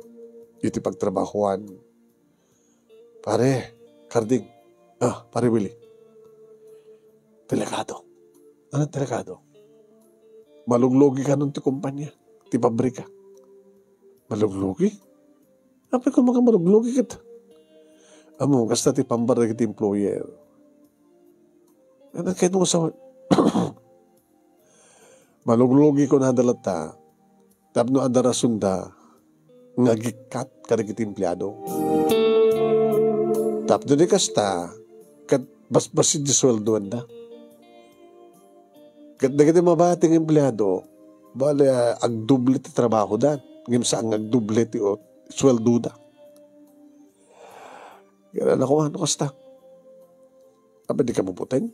iti pagtrabahuan. Pare, Karding, pare Willie. Delikado. Anong delikado? Maluglogi ka nun ti kumpanya, ti pabrika. Maluglogi? Apa ko mga maluglogi kita? Amo, kasta ti pambarag ti employer. Ano kahit mo sa... Maluglogi ko na dalata. Tapno adara sunda. Ngagikat karig ti empleyado. Tapno di kasta. Kat basbasid di sweldoan da. Kat dagiti mabating empleyado. Bale, agduble ti trabaho dan. Ngayon saan agduble ti o sweldo da. Ganyan ako, ano kasta? Apa di ka mabuting?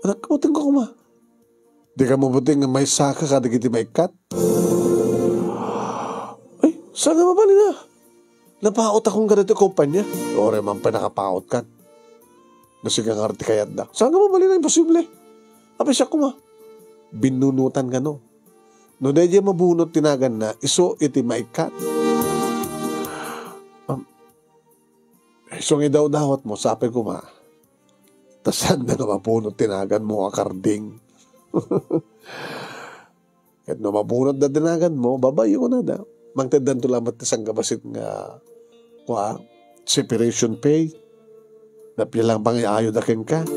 Anak, kabuting ko kuma. Di ka mabuting may saka ka, di kiti may kat. Ay, saan nga mabali na? Napaot akong ganito kumpanya. O man pa nakapaot ka. Nasigang arti kayat da. Saan nga mabali na? Imposible. Apa siya kuma? Binunutan ka no. No, dahil mabunot tinagan na, iso iti maikat. Iso nga daw-dawat mo, sabi ko ma, tasan na mabunot tinagan mo, Karding. Kahit no mabunot na tinagan mo, babayo na da. Mangtadan to lamat isang gabasit nga, separation pay, napilang pang iayo da ken ka.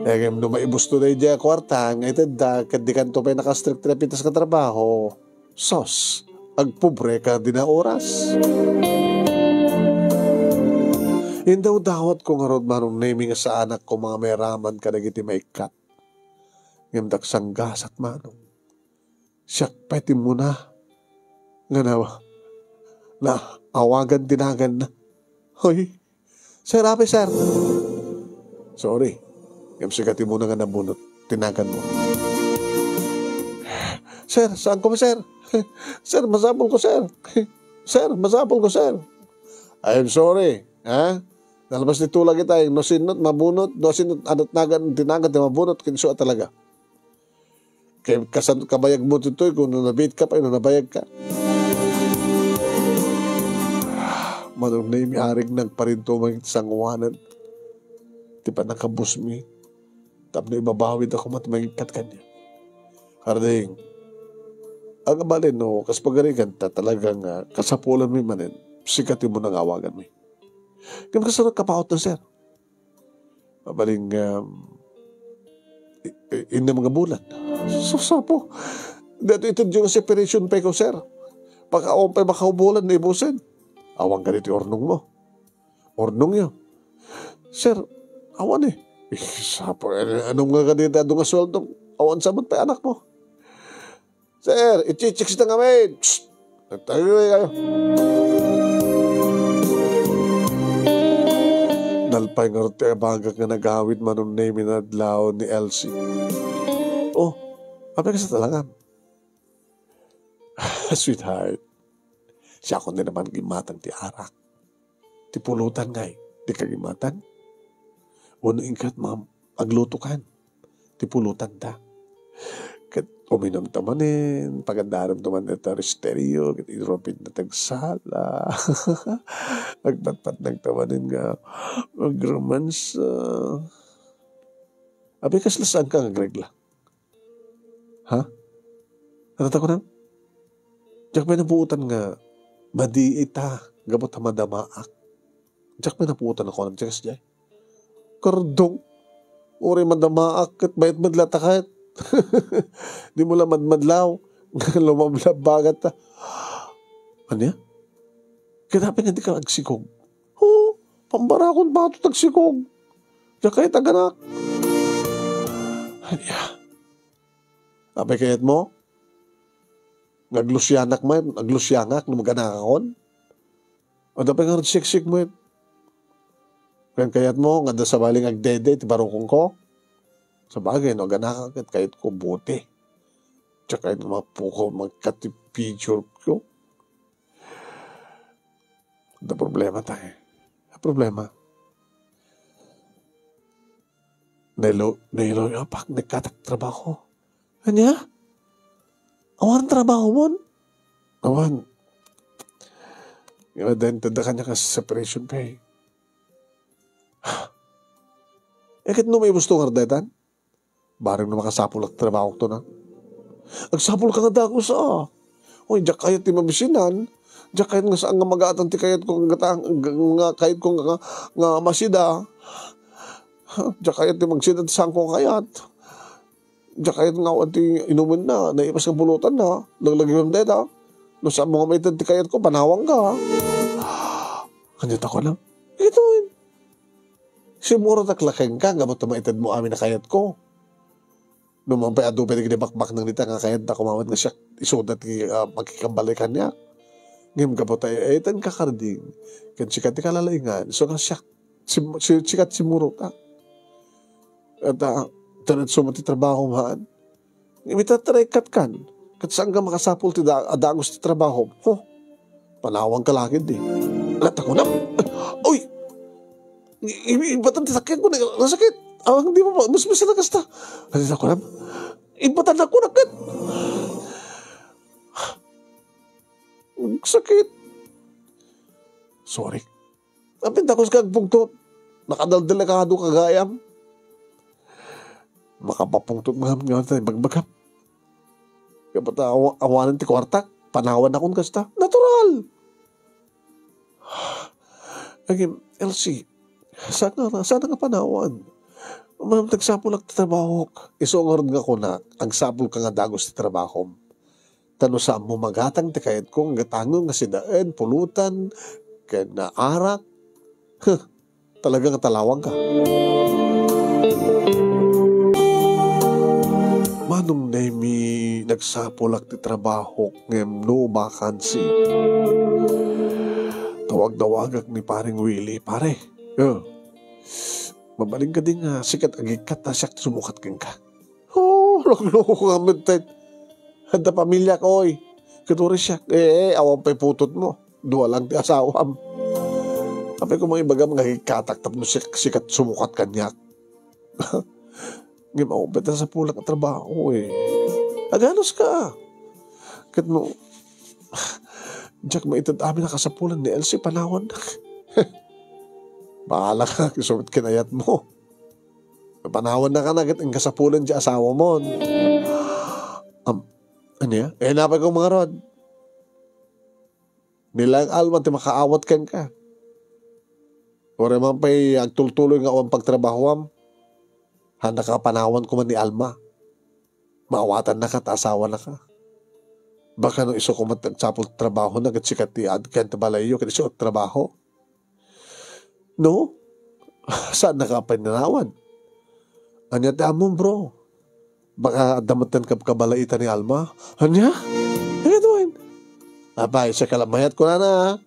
Kaya no maibusto na yung kwarta, nga itanda, kadikan to pa yung nakastrict repitas ka trabaho, sos, agpobre ka din na oras. Yung daw-dawat ko nga rod manong naming sa anak ko mga may raman ka nagiti maikat. Ngayon dagsanggas at manong, siyak pati mo na, nga na awagan tinagan na. Hoy, sir, ape sir. Sorry. Yung sigati mo na nga nabunot, tinagan mo. Sir, saan ko ba, sir? Sir, masapol ko, sir. Sir, masapol ko, sir. I'm sorry. Ha? Nalabas ni tulang kita, no sinot, mabunot, no sinot, anot nagan, tinagan, mabunot, kinso talaga. Kaya kabayag mo ito, kung nabit ka pa, nabayag ka. manong na imiarig nagparinto mga sangwanan. Di pa nakabus mi. Tapos na ibabawid ako matmagikat kanya. Harding, ang abalin no, kas pagarigan ta talagang kasapulan mi manin, sikatin mo nang awagan mi. Kaya kasarap kapaot na sir. Mabaling ina mga bulan. So sapo, dito ito yung separation pa ko sir. Pagkaon pa makaubulan na ibusin. Awang ganito yung ornong mo. Ornong yun. Sir, awan eh. Sapo, anong nga ganito nga sweldo? Awan sabot pa anak mo. Sir, ichichicks na kami. Nagtayo kayo. Nalpay nga rin bagag nga nagawid manong name na adlaw ni Elsie. Oh, apa ka sa talangan? Sweetheart, siya ko na naman gimatang ti arak. Ti pulutan ngay, ti kagimatan. Uno ingkat mga aglutukan. Ti pulutan ta. Kat uminom tamanin, pagandaran taman ito resteryo, kat idropin na tagsala. Agpatpat nagtamanin nga, magromansa. Abi kaslasaan ka nga gregla? Ha? Natata ko na? Diyak may napuutan nga, madi ita, gabot na madamaak. Diyak may napuutan ako ng tiyakas dyan. Kardong, uri madamaak, kat bayat madlata kahit. Di mo lang madmadlaw, lumamlab bagat ta. Ano yan? Kinapi nga di ka agsikog. Oo, pambarakon ba ito tagsikog? Diyak kahit aganak. Ano yan? Abay kayat mo? Naglusyanak man, naglusyanak, namaganakon. O dapat nga siksik mo yun. Kayat mo, nga sa baling agdede, tibarukong ko. Sa bagay, no, ganakakit, kahit ko buti. Tsaka kahit mapuko, magkatipicture ko. Ada problema tayo. Problema. Nilo yung pak, nagkatak trabaho. Kanya? Awan trabaho mo? Awan. Yung then, tada kanya ka separation pay. Kit no may gusto nga daytan? Barang na makasapul at trabaho to na. Agsapul ka nga dako sa. Oy, diyak kayat ti mabisinan. Diyak kayat nga saan nga mag-aatan ti kayat ko nga kayat ko nga masida. Diyak kayat ti magsida ti saan ko kayat. Diyak kayat nga ti inumin na. Naipas ka bulutan na. Laglagi mo deta. No saan mga may ti kayat ko, panawang ka. Kanyat ako lang. Ito yun. Simuro taklaking ka. Gamot na maitad mo amin na kayat ko. Nung mga payado pwede kinibakbak ng nita nga kayat na kumawat nga siya isudat magkikambalikan niya. Ngayon ka po tayo, tan kakarding. Kan sikat ti kalalaingan. So nga siya, sikat simuro ka. At tanad sumati trabaho maan. Imitatrakat kan. Kat saan ka makasapul ti adagos ti trabaho. Panawang kalakid eh. Alat ako na. Uy! Ibatan ti sakyan ko na nasakit. Awang di mo ba? Mas na kasta. Alis ako na. Ibatan ako na kat. Sakit. Sorry. Apin takos kag pungtot. Nakadaldelikado kagayam. Makapapungtot mga tayo magbagap. Kapag awanan ti kwartak, panawan akong kasta. Natural. Again, Elsie, sana nga panawan. Manang tagsapul ang trabaho. Isungorod nga ko na, ang sapul ka nga dagos ti trabaho. Tano sa mo magatang ti kayat kong gatangong nga sidaan, pulutan, kaya na arak. Talagang talawang ka. Manong na mi nagsapul ang ti trabaho ngem no vacancy. Tawag-dawagak ni paring Willie, pare. Mabaling ka din nga, sikat agikat na siya sumukat kang ka. Loko ka mintet. Handa pamilya ko, oy. Katuri siya, awang pa'y putot mo. Dua lang ti asawam. Kapag ko mga ibaga mga hikatak, tapos sikat sumukat kanyak. Ngayon, maupit na sa pulang at trabaho, eh. Aganos ka. Kat mo, Jack maitad amin na kasapulan ni Elsie panahon na. Bahala ka, kisumit kinayat mo. Panahon na ka na ang kasapulan di asawa mo. Ano ya? Napay kong mga rod. Nilang alman ti makaawat ken ka. Ore man pa'y agtultuloy nga awang pagtrabahoam. Handa ka panawan ko man ni Alma. Maawatan na ka, asawa na ka. Baka nung iso ko magsapol trabaho na sikat ti adkan tabalayo kasi siya trabaho. No? Saan na ka pananawan? Anya ti amon bro. Baka damatan ka kabalaitan ni Alma. Anya? Ano doon? Abay, siya kalamayat ko na.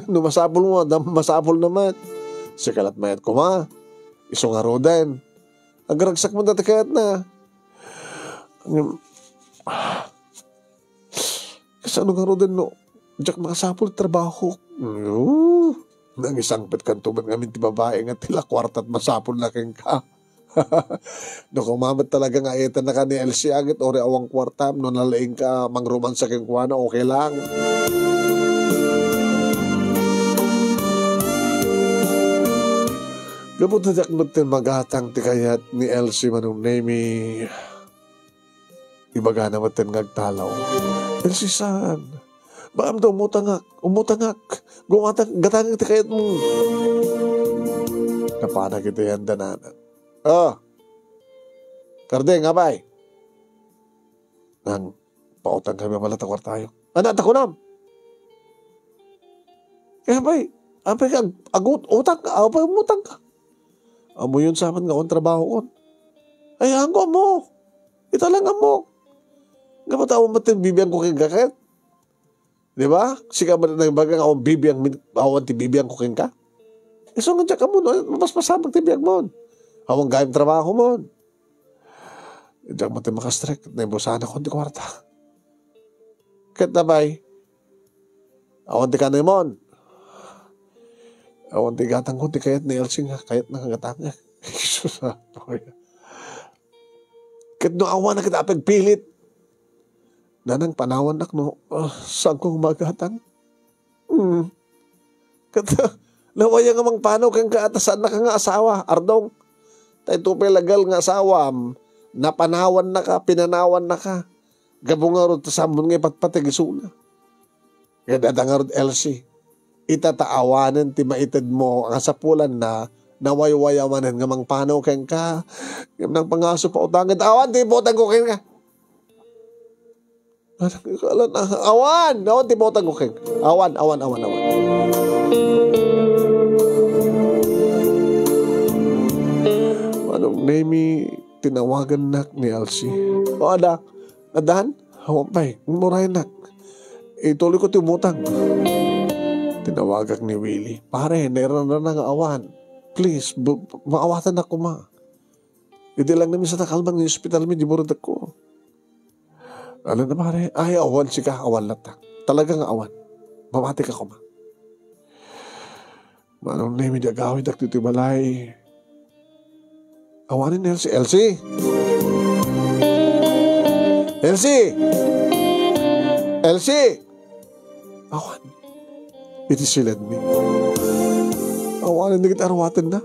No masapol mo, masapol naman. Siya kalatmayat ko ma. Iso nga rodan. Agragsak mo dati kayat na. Kasi ano nga rodan no? Diyak makasapol trabaho. Nang isang petkantuban ngamin ti babae nga tila kwartat masapol na keng ka. No kumamat talaga nga etan na ka ni Elsie agit ori awang kwartam no nalaing ka mangroman sa keng kuwana okay lang. Gabot na dakmat tin magatang ti kayat ni Elsie manong name ibaga naman tin ngagtalaw. Elsie saan? Baam daw umutangak. Gatangak ti kayat mo. Napana kita yan dananan. Kardeng, abay. Nang pautang kami malatakwar tayo. Anak ko nam. Kaya abay agut, utang ka, abay umutang ka. Amo yun sa amin nga on trabaho on. Ay, hanggo mo. Ito lang mo. Kapatawa mo tin bibiyang ko keng kakit. Di ba? Sika ba na bagang awang bibiyang, awang ti bibiyang ko keng ka? So nga dyan ka mo, no? Mas masabag ti bibiyang mo. Awang gayang trabaho mo. Diyan mo tin makastrek. Naimbusahan ako di kwarta. Kit na bay. Awang ti kanay mo. Awan ti gatang ko, ti kayat ni Elsie nga, kayat na kagatang nga. Jesus ha, Kit no awan na kita pagpilit. Nanang panawan nak no, saan ko magatang? Kata, lawaya nga mang panaw kang kaatasan na ka nga asawa, Ardong. Tayo tupay lagal nga asawa, napanawan na ka, pinanawan na ka. Gabong nga ron, tasambon nga ipatpatigisuna. Kaya dadang ron Elsie. Itataawanan ti maitid mo ang sapulan na nawaywayawanan nga mang panaw keng ka. Nang pangaso pa utangin. Awan, ti botang ko keng ka. Awan ti botang ko keng. Awan. Anong name tinawagan nak ni Elsie? O ada, adahan? Awan pa'y, murahin nak. Ituloy ko ti umutang. Tinawagak ni Willie. Pare, nairan na nga awan. Please, maawatan ako ma. Hindi lang namin sa takalbang ng hospital mi, di murad ako. Ano na pare? Ay, awan sika, awan latak. Talagang awan. Mamatik ako ma. Manong name di agawid ak dito balay. Awanin Elsie. Elsie! Awan. Iti silad mi. Awanan na kita arwatan na.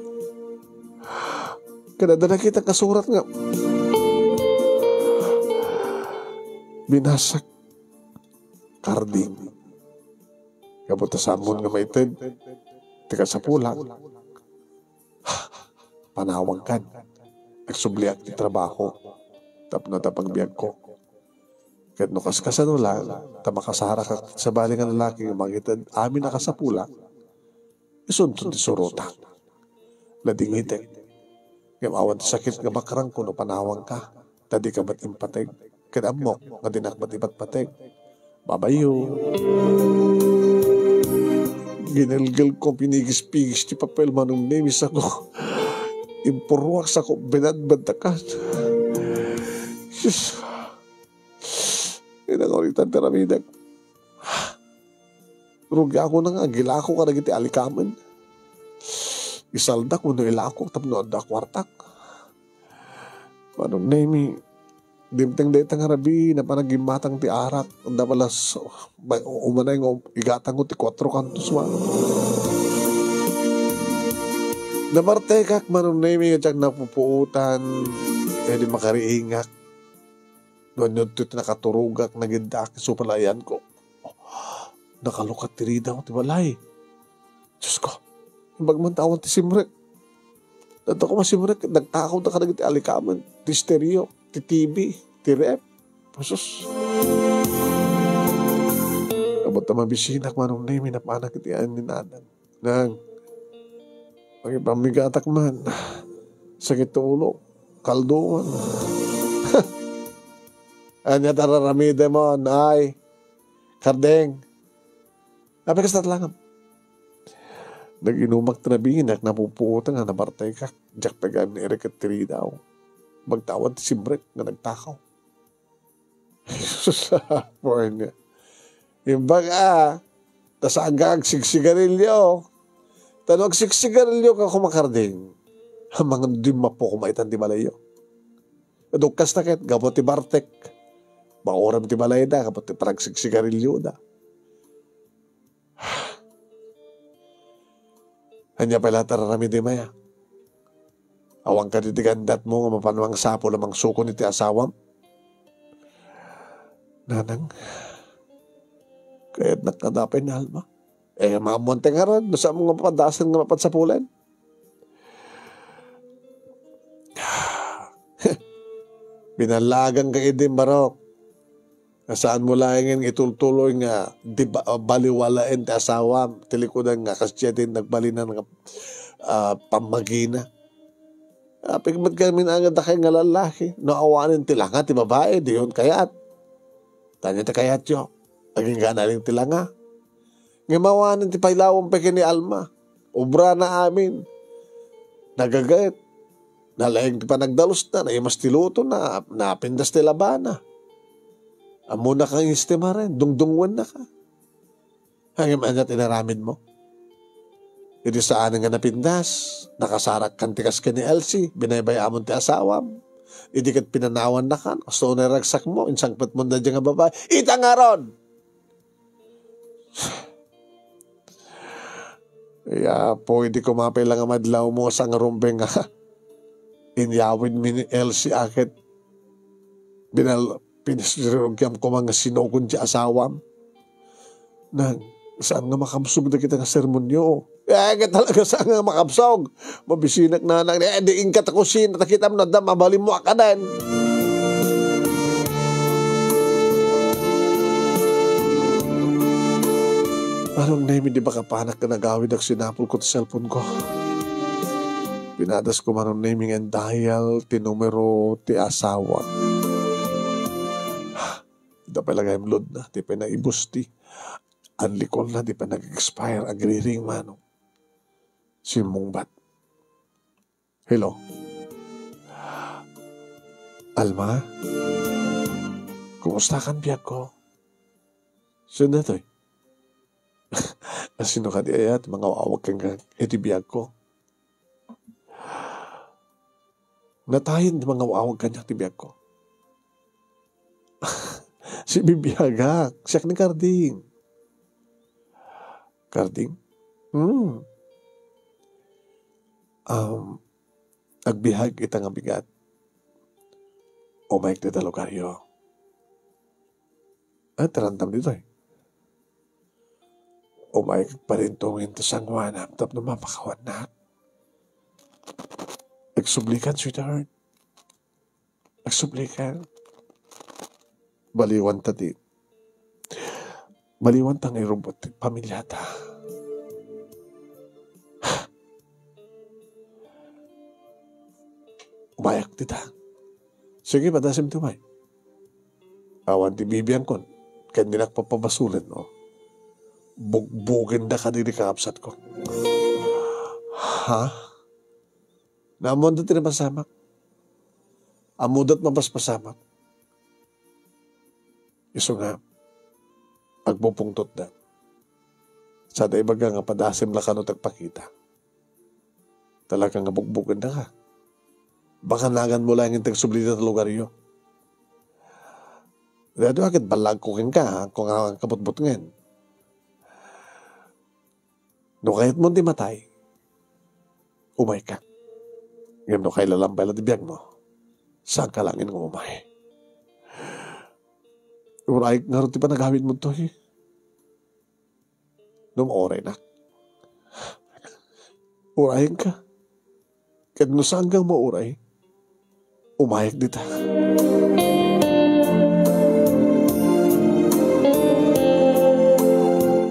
Kanada na kita kasurat nga. Binasak. Karding. Kabuta samon nga maited. Tika sa pulang. Panawag kan. Nagsubliak ti trabaho. Tapno tapagbiag ko. Kahit no kaskasan lang, tamakasara ka sa baling ang lalaki, magitad amin na kasapula, isuntun ti surutan. Ladingitin. Kamawan ti sakit nga makarang kuno panawang ka, tadi ka ba't impateg, kadamok nga dinak ba't ipatpateg. Babayo. Ginelgel ko, pinigis-pigis ti papel manong nemis ako. Impurwak sa ko, binadbadakan. Sus. Inangoritan teramidag. Rugi ako na nga, gila ako ka nagiti alikaman. Isaldak mo no ilako, tapno anda kwartak. Manong nemi, Dimteng dayta nga rabi na panagimatang ti arak. Ang dapalas umanay nga igatang ko ti 4 kantos man. Namartekak manunay nga tiyag napupuutan. Eh di makariingak. Doon yun ito nakaturugak nagindak. So palayan ko. Nakalukat ti rida ko ti balay. Diyos ko. Bagmantawan ti simrek. Dato ko masimrek. Nagtakaw na ka na ti alikaman. Ti stereo. Ti TV. Ti rep. Pasus. Abot na mabisinak manunay. Minapanak itian ni nanan. Nang. Pamigatak man. Sakit ulo. Kalduan. Anya tararamide mo. Nay. Kardeng. Apa ka sa talangan? Nag-inumak na bihinak. Napupuutan nga nabartay ka. Diyak pegan ni Eric at Tiri daw. Magtawad si Brett na nagtakaw. Poor niya. Yung baga, tas agag sigsigarilyo. Tanong sigsigarilyo ka kumakarding. Mga dima po kumaitan di malayo. Dukas na ket, gabot ti Bartek. Bauram ti balay da, gabot ti parang sigsigarilyo da. Hanya pala tararami di maya. Awang ka ditigandat mo nga mapanuang sapo lamang suko ni ti asawam. Nanang, kaya't nakadapay na alma. Eh, mga monte nga ron, doon sa mga papadasan nga mapatsapulan. Binalagang ka idim barok. Saan mo lang itultuloy nga di baliwalain ti asawam. Tilikudan nga kasya din nagbalinan nga pamagina. Pagmat kami na agad na kayo nga lalaki. Naawanin tilanga ti babae. Di yun kayat. Tanya ti kayat yun. Aging ganaling tilanga. Ngamawanin ti pailawang pekin ni Alma. Ubra na amin. Nagagayat. Nalaing ti panagdalos na. Naimas ti luto na. Napindas ti labana. Amo na kang istima rin. Dungdungwan na ka. Hanggang na tinaramid mo. Iti saan nga napindas. Nakasarak kan tikas ka ni Elsie. Binaybayamon ti asawam. Iti kat pinanawan na kan. Gusto na ragsak mo. Insangpat mo na dyan nga babae. Ita nga ron! Kaya po hindi ko mapilang nga madlaw mo sa nga rumbeng nga. Inyawin mi ni Elsie akit. Pinasirugyam ko mga sinukon di asawam. Nang saan nga makamsog na kita nga sermonyo. Eh, talaga saan nga makamsog. Mabisinak na nang, diing ka takusin, nakita mo na dam, mabalim mo ka din. Anong name, di ba kapanak ka nagawid ang sinapol ko sa cellphone ko? Pinadas ko manong naming and dial, tinumero, ti asawa. Di pa lagay load na, di pa naibus ti. Anlikol na, di pa nag-expire, agri-ring manong. Simong bat. Hello? Alma? Kumusta kan biyak ko? Sino na to eh? Sino ka di ayat? Mga wawag kang iti biyak ko. Natayin mga wawag kanya ti biyak ko. Si Bibiyagak. Siyak ni Karding. Karding? Agbihag ita nga bigat. O maik dito lugaryo. Tarantam dito eh. O maik pa rin tungin ta sangwanam tap na mapakawan na. Nagsublikan, sweetheart. Nagsublikan. Baliwan ta di. Baliwan tang irubot pamilya ta. Umayak tita. Sige, padasim tumay. Awan ti bibiyan kon. Kaya ninak papabasulan, no? Bugbugin na ka diri kaapsat ko. Ha? Naamon doon tinapasamak. Amudot mapaspasamak. Iso nga, agpupungtot na. Sa daibaga nga padasim la ka no tagpakita. Talagang nga bugbugan na ka. Baka nagan mo lang yung tagsublita sa lugar yun. Dado agad balag ko kin ka, kung ang kabutbut ngayon. No kahit mo di matay, umay ka. Ngayon no kay lalambay na dibiyag mo, saan ka langin ng umay? Uray, nga rin di pa nagawin mo to eh. Nung oray na. Urayin ka. Kahit no saan kang mauray, umayag dita.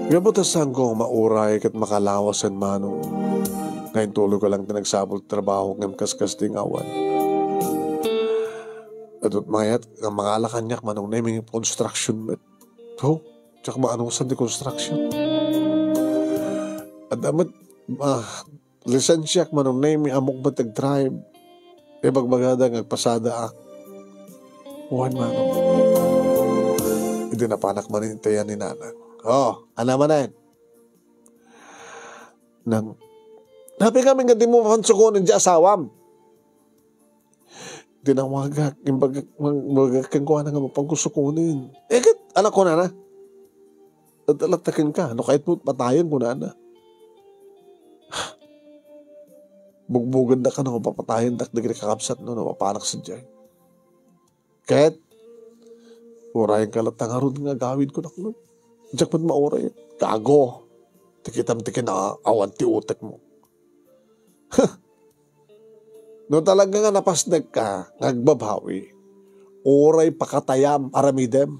Gabot saan ko mauray kat makalawasan manong. Ngayon tuloy ko lang tinagsabol trabaho ng kaskas tingawan. At mayat, ang mga alakanyak manong naming construction met. Oh, tsaka maanong saan di construction. At damat, lisensyak manong naming amok batag drive. E bagbagada ngagpasada ak. Uwan manong. Hindi napanak manintayan ni nanang. Oh, ano man na yun? Napi kami nga di mo pansukunin di asawam. Dinawagak, yung bagakang ko na nga mapagkusukunin. Kat, anak ko na na. Alatakin ka, no kahit mo patayan ko na na. Bugbugad na ka na mapapatayan, dakdagin kakapsat no, mapanak sa dyan. Kahit, urayan ka lang tangarod nga gawin ko na ko. Diyak mo't mauray. Gago. Tikitam-tikin na awan ti utek mo. No talaga nga napasnag ka, nagbabawi. Oray pakatayam, aramidem.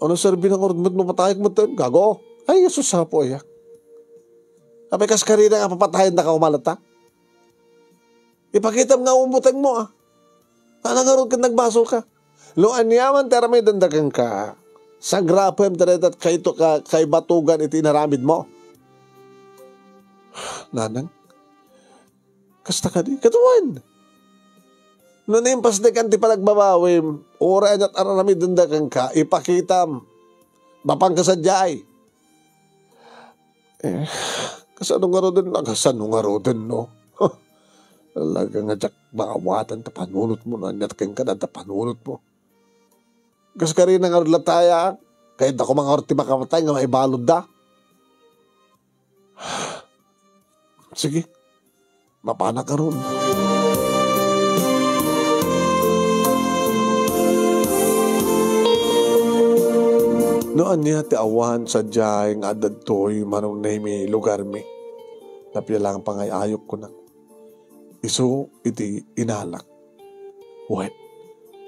Ano sarbi ng orod mo patayag mo tayo? Gago. Ay, Jesus ha po ya. Kapag kaskarina nga papatayan na ka umalata. Ipakitam nga umutang mo ah. Anang arod ka nagbaso ka. Luan yaman tera may dandagan ka. Sa grapem taretat kay batugan iti naramid mo. Nanang, kasta ka di, katuan. Noon yung pasdekan ti palagbabawim, oray at araramid dandagan ka, ipakitam, mapang kasadyay. Kasanong aroden lang, kasanong aroden no. Talaga nga jak maawatan, tapanunot mo na, nyatkin ka na, tapanunot mo. Kasi ka rin ang arlataya, kahit ako mga orti makamatay nga maibalod da. Sige, mapana ka ron. Noon niya ti awan sa diyay nga adad to'y manong nahimi lugar mi. Napilang pangay ayok ko na. Iso iti inalak. Wait,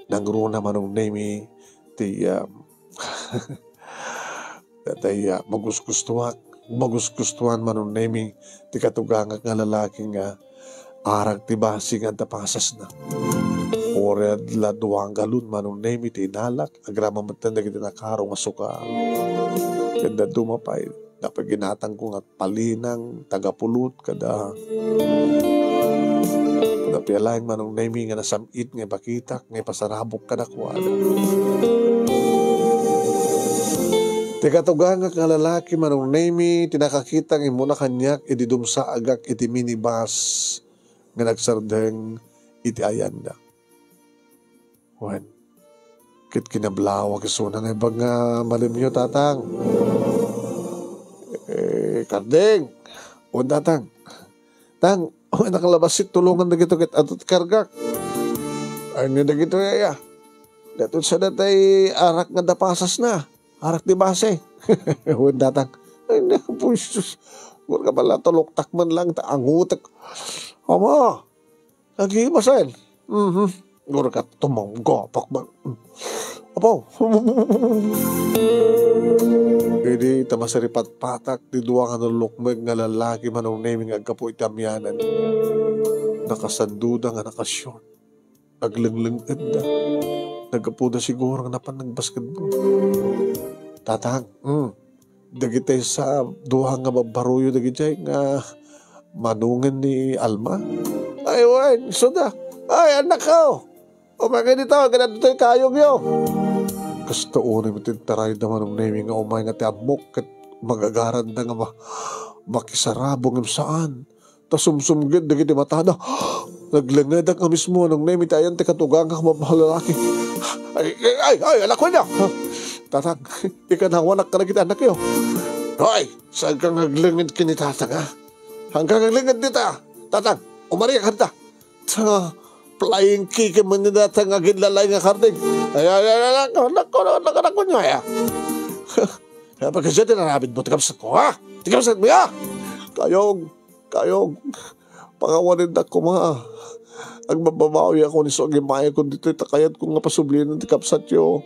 nangruna manong nahimi ti magusgustuhan manong nahimi ti katugangak nga lalaki nga arag ti basi nga tapasas na. Ored la duwang galun manong nahimi ti inalak agramamatan na kita nakarong masuka. Kanda dumapay dapat ginatang ko nga palinang tagapulot kada pialain manong nahimi nga nasamit nga bakitak nga pasarabok kada kuwada. Tikatugangak nga lalaki manong nahimi tinakakitang imuna kanyak iti dumsa agak iti minibus nga nagsardeng iti ayanda. Wan, kit kinablawa kisuna nga ibag nga malimyo tatang. Kardeng, wan tatang. Tang, nakalabasit tulungan na gito kit atot kargak. Ay nga na gito ya. Datot sa datay arak nga dapasas na. Arak di base. Wan tatang. Ay nakapusus. Huwag ka pala tuloktak man lang taangutak. Ama, nagimasan. Huwag ka tumanggapak man. Apo. Hindi tamasaripat patak di duwa nga nalukmeg nga lalaki manong naming agkapo itamyanan. Nakasanduda nga nakasyon. Aglanglangad na. Nagkapo na siguro nga napan nagbasketball. Tatang, dagitay sa duha nga mabaruyo dagitay nga manungan ni Alma. Ay, wan, suda. Ay, anak ko. O mga dito, ganito tayo kayong yo. Kasta unay matintaray naman ng naming nga umay nga tiamok at magagaran na nga makisarabong ng saan. Tas sumsumgid na giti matada. Naglangad ang mismo ng naming tayan ti katugang nga mapalalaki. Anak ko niya. Tatang, ikanawanak ka na kita, anak yun. Ay, saan kang naglingid kini tatang, ha? Hanggang naglingid dita. Tatang, umari ka dita. Flying kick mo ni tatang agin lalay nga karding. Anak ko niya, ya. Kaya pagkasya tinarabid mo, tikamsat ko, ha? Tikamsat mo, ya. Kayong, pangawanin na ko, ma. Ang mababawi ako ni Sogi Maya kung dito itakayat ko nga pasublihan ng tikapsat yo.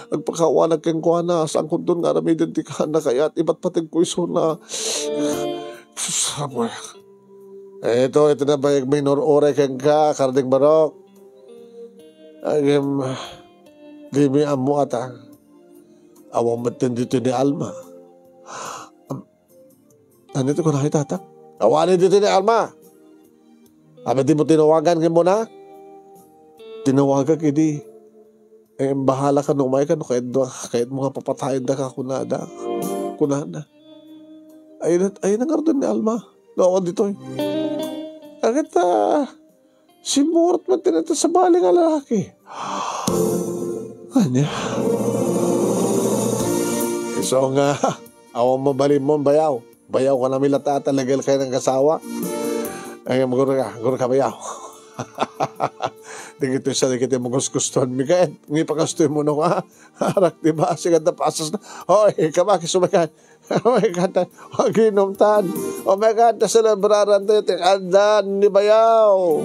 Ang pagkawanag keng kuha saan kung doon nga rami identikahan na kaya at iba't pating ko iso na. Saboy. Ito na ba yung minor ore keng ka, karding barok. Agim, di mi amo ata. Awang matin dito ni Alma. Nandito ko nakita ata. Awanin dito ni Alma. Abi di mo tinawagan ka mo na? Tinawagan ka di. Bahala ka nung may ka no kahit mo nga papatayin da ka kunada. Ayun ang karton ni Alma. Nawa dito eh. Agad si Murot man tinata sa bali nga lalaki. Anya? So nga, awang mabalin mo bayaw. Bayaw ka na milata talagal kayo ng kasawa. Ay, maguro ka bayaw. Dikito mo gustuhan mi kahit. Ngayon pa gustuhin mo nung harak, diba? Sigad na pasas na. Hoy, kamaki sumakan. Oh my God, ginomtan. Oh my God, naselebraran tayo. Tikandan ni bayaw.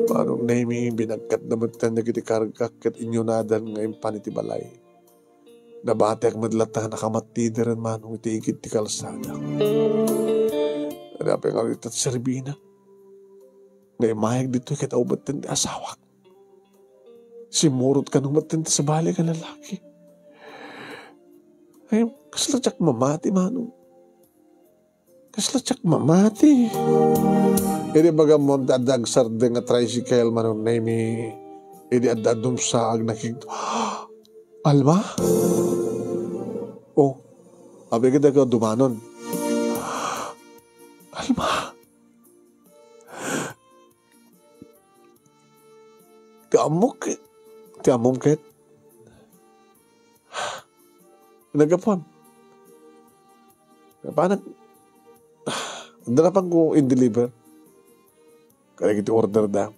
Parang naiming binagkat na magtan na kitikargak kat inyo nadan ngayon panitibalay. Nabati ang madlata nakamatideran manong itiigid ti kalsada. Hanapin nga rito at Serbina. Ngayon mayag dito kahit aubatan ti asawak. Simurot ka nung matindi sa bali ka lalaki. Ay, kaslatsak mamati manong. Kaslatsak mamati. Hindi baga mo dadag sardeng at tricycle manong naimi. Hindi adadum sa agnakig. Alma? Oh, abi kita ka dumanon. Alma? Tiamok ket. Nagapon. Paano? Darapan ko in-deliver. Kaya kita order da.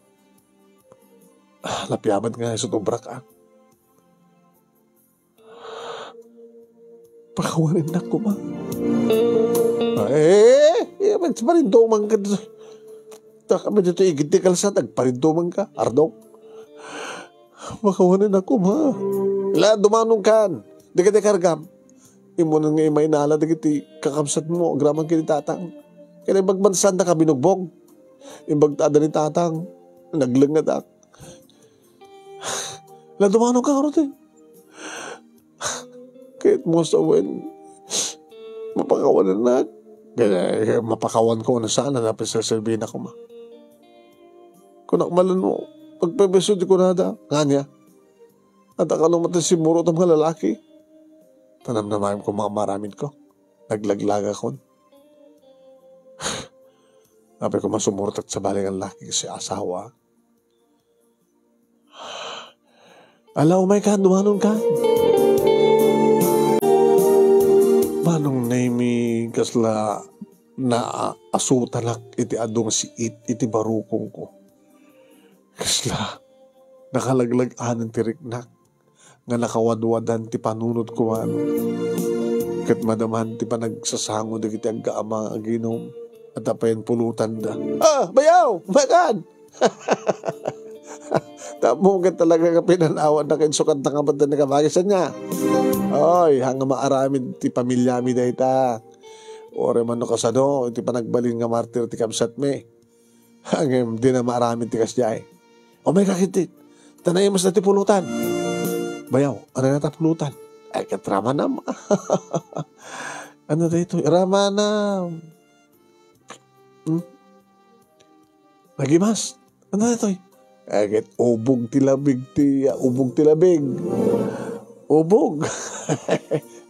Lapiaban nga sa tubrak Pakawanin na ko, ma. Parindomang ka. Kami dito igitikal sa parindomang ka. Ardong. Pakawanin na ko, ma. Wala, dumanong kan. Di ka dekargam. Imo nang nga imay nala, di kiti kakamsat mo. Gramang kini tatang. Kaya bagbansan na ka binugbog. Imbagtada ni tatang. Naglangadak. Wala, dumanong ka, karote. Kahit mo sa wen, mapakawan na. Mapakawan ko na sana na pisasabihin ako, ma. Kung nakmalan mo, pagpabeso di ko nada, nga niya. At akalong mata si Murot ang mga lalaki. Tanam na mayam ko mga maramid ko. Naglaglaga ko. Sabi ko masumurot at sa baling ang laki kasi asawa. Ala, umay ka, dumanong ka. Manong naimi kasla na asutalak iti adong si iti barukong ko. Kasla nakalaglag-anan ti riknak nga nakawadwadan ti panunod ko kat madaman ti panagsasango dagiti aggaama aginom at apayan pulutan da. Bayaw! Magad! Tamo ka talaga ka pinanawan na kinsukat na kapatan na kamagisan niya. Oy, hanga maaramid ti pamilyami da ita. Ore man no kasado, iti panagbalin nga martir ti kamsat me. Hangem, di na maaramid ti kasjay. O may kakitit, tanay mas na ti pulutan. Bayaw, ano na ta pulutan? Ay, katrama na. Ano da ito? Rama na. Nagimas. Ano na ito? Ay, ubog tilabig ti, ubog tilabig. Ubog.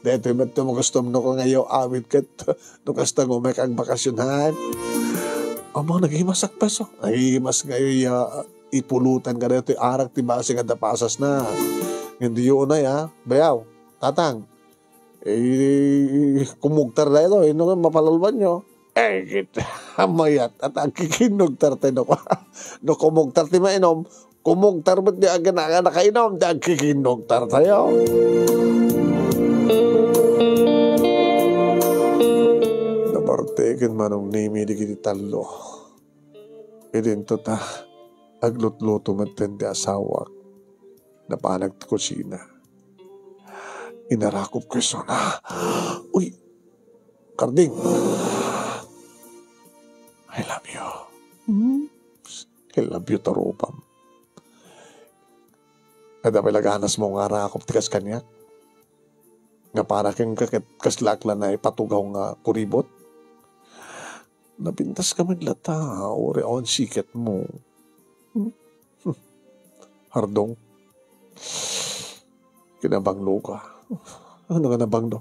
Dito yung ito mo gusto mo ko ngayon awit kat no kasta ngumay kang bakasyonan. Amo, naghimasak peso. Naghimas ngayon, ipulutan ka na ito, arak ti basi nga dapasas na. Hindi yun na ya, bayaw, tatang. Kumugtar na ito, mapalalban nyo. Kita, mayat, at ang kikinugtar tayo ko. No, kumugtar ti mainom, kumugtar ba't di aga na nakainom, di ang kikinugtar tayo. Nabartekin manong nimi di kiti talo. Idinto ta, aglutluto matin di asawa, napanag ti kusina. Inarakop ko na. Uy, Karding. I love you. I love you, tarupam. Kada may laganas mo nga rakop tikas kanyak. Nga para kang kaslakla na ipatugaw nga kuribot. Napintas ka maglata, ore on sikat mo. Hardong. Kinabanglo ka. Ano nga nabanglo?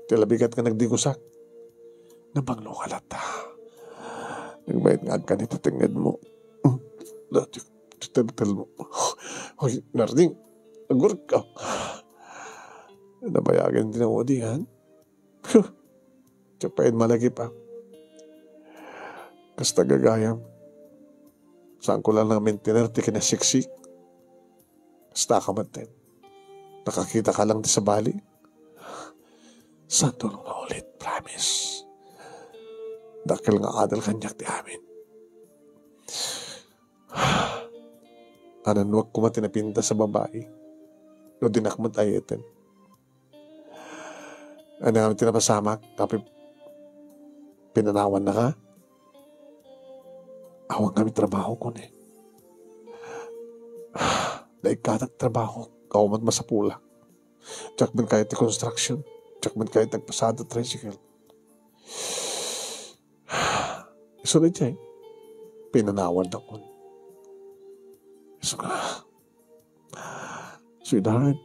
Tilabigat ka nagdigusak. Nabanglo ka lata. Nagbayad nga ka nito tingad mo. Dati, titel mo. Hoy, Narding, nagurk ka. Nabayagan din ang odihan. Tsapain malagi pa. Kasta gagayam. Saan ko lang ng maintainer, di kinasiksik. Kasta ka matin. Nakakita ka lang di sa bali. Saan tulong na ulit, promise. Dakil nga adal kanyak di amin. Anan wag ko matinapinta sa babae. No dinakmat ayatin. Ano nga tinapasamak, tapi pinanawan na ka. Awang kami trabaho ko na eh. Daig ka nagtrabaho, kaumat masapula. Tsak man kahit di construction, tsak man kahit nagpasada tricycle. Isunod siya eh. Pinanawan na ko. So nga, sweetheart,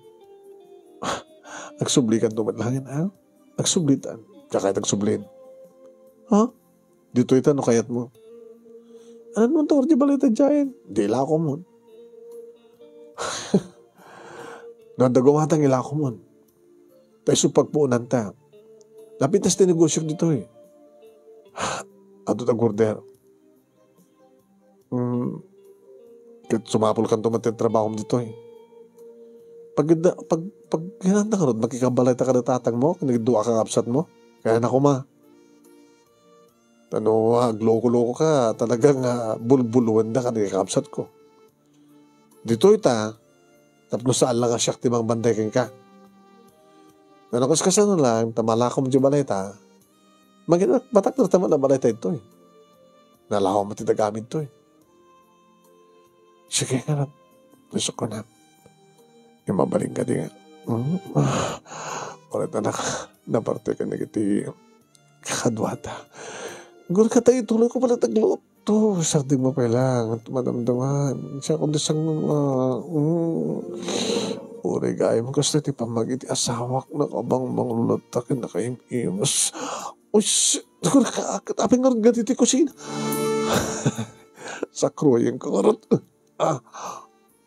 nagsublikan tumadlangin ha? Nagsublitan. Tsaka kahit nagsublin. Ha? Dito ito, ano kayat mo? Ano naman to? Di balita dyan? Di ilako mo. Nandagamatang ilako mo. Tayo supagpuunan ta. Lapitas din negosyo dito eh. Ato ta gordero. Kahit sumapol ka tumatin trabaho mo dito eh. Pag hinanda ka ron, makikabalay ta ka na tatang mo, nagdua ka kapsat mo. Kaya na ko ma. Ano, gloko-loko ka, talagang bulbuluan na ka nagkakapsat ko. Dito ita, tapos saan lang ka siyak timang banday kang ka. Ano kasi na lang, tamalakom di balay ta, batak na tama na balay ta ito eh. Nalahaw mo titagamit to eh. Sige ka na, gusto ko na. Yung mabaling ka din nga. Ulit na naparte ka nagiti kakadwata. Gula ka tayo, tuloy ko pala tagluot to. Sardig mo pa lang, madamdaman. Siya kung disang uri gaya mo kasi ti pamagiti asawak na kabang manglulatakin na kayong imas. Uy, gula ka, aping nga rin ganiti kusina. Sakroy yung kakarot.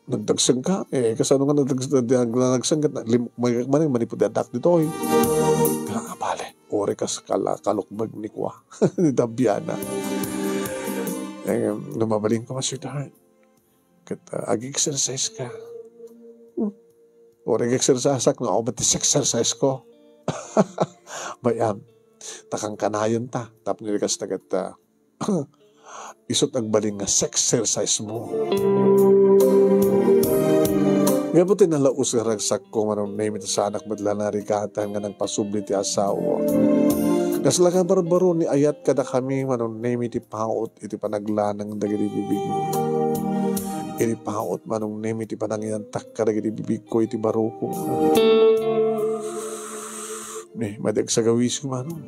Nagdagsang ka. Kasano nga nagdagsang ka. May manipudadak dito eh. Kaya nga bale. Ore kas kalukbag ni kwa. Ni Dabiana. Lumabaling ka sweetheart. Kata ag-exercise ka. Ore ag-exercise ak na ako exercise ko. Bayam. Takang kanayon ta. Tapos nilikas na kata isot agbaling nga exercise mo. Nga po tinalaos nga ragsak ko manong name ito sa anak madla na rikatan nga ng pasubli ti asawa. Kasla ka barbaro ni ayat kada kami manong name iti paot iti panaglanang dagiti bibig. Iti paot manong name iti pananginantak ka dagiti bibig ko iti baruko. Madag sa gawis ko manong.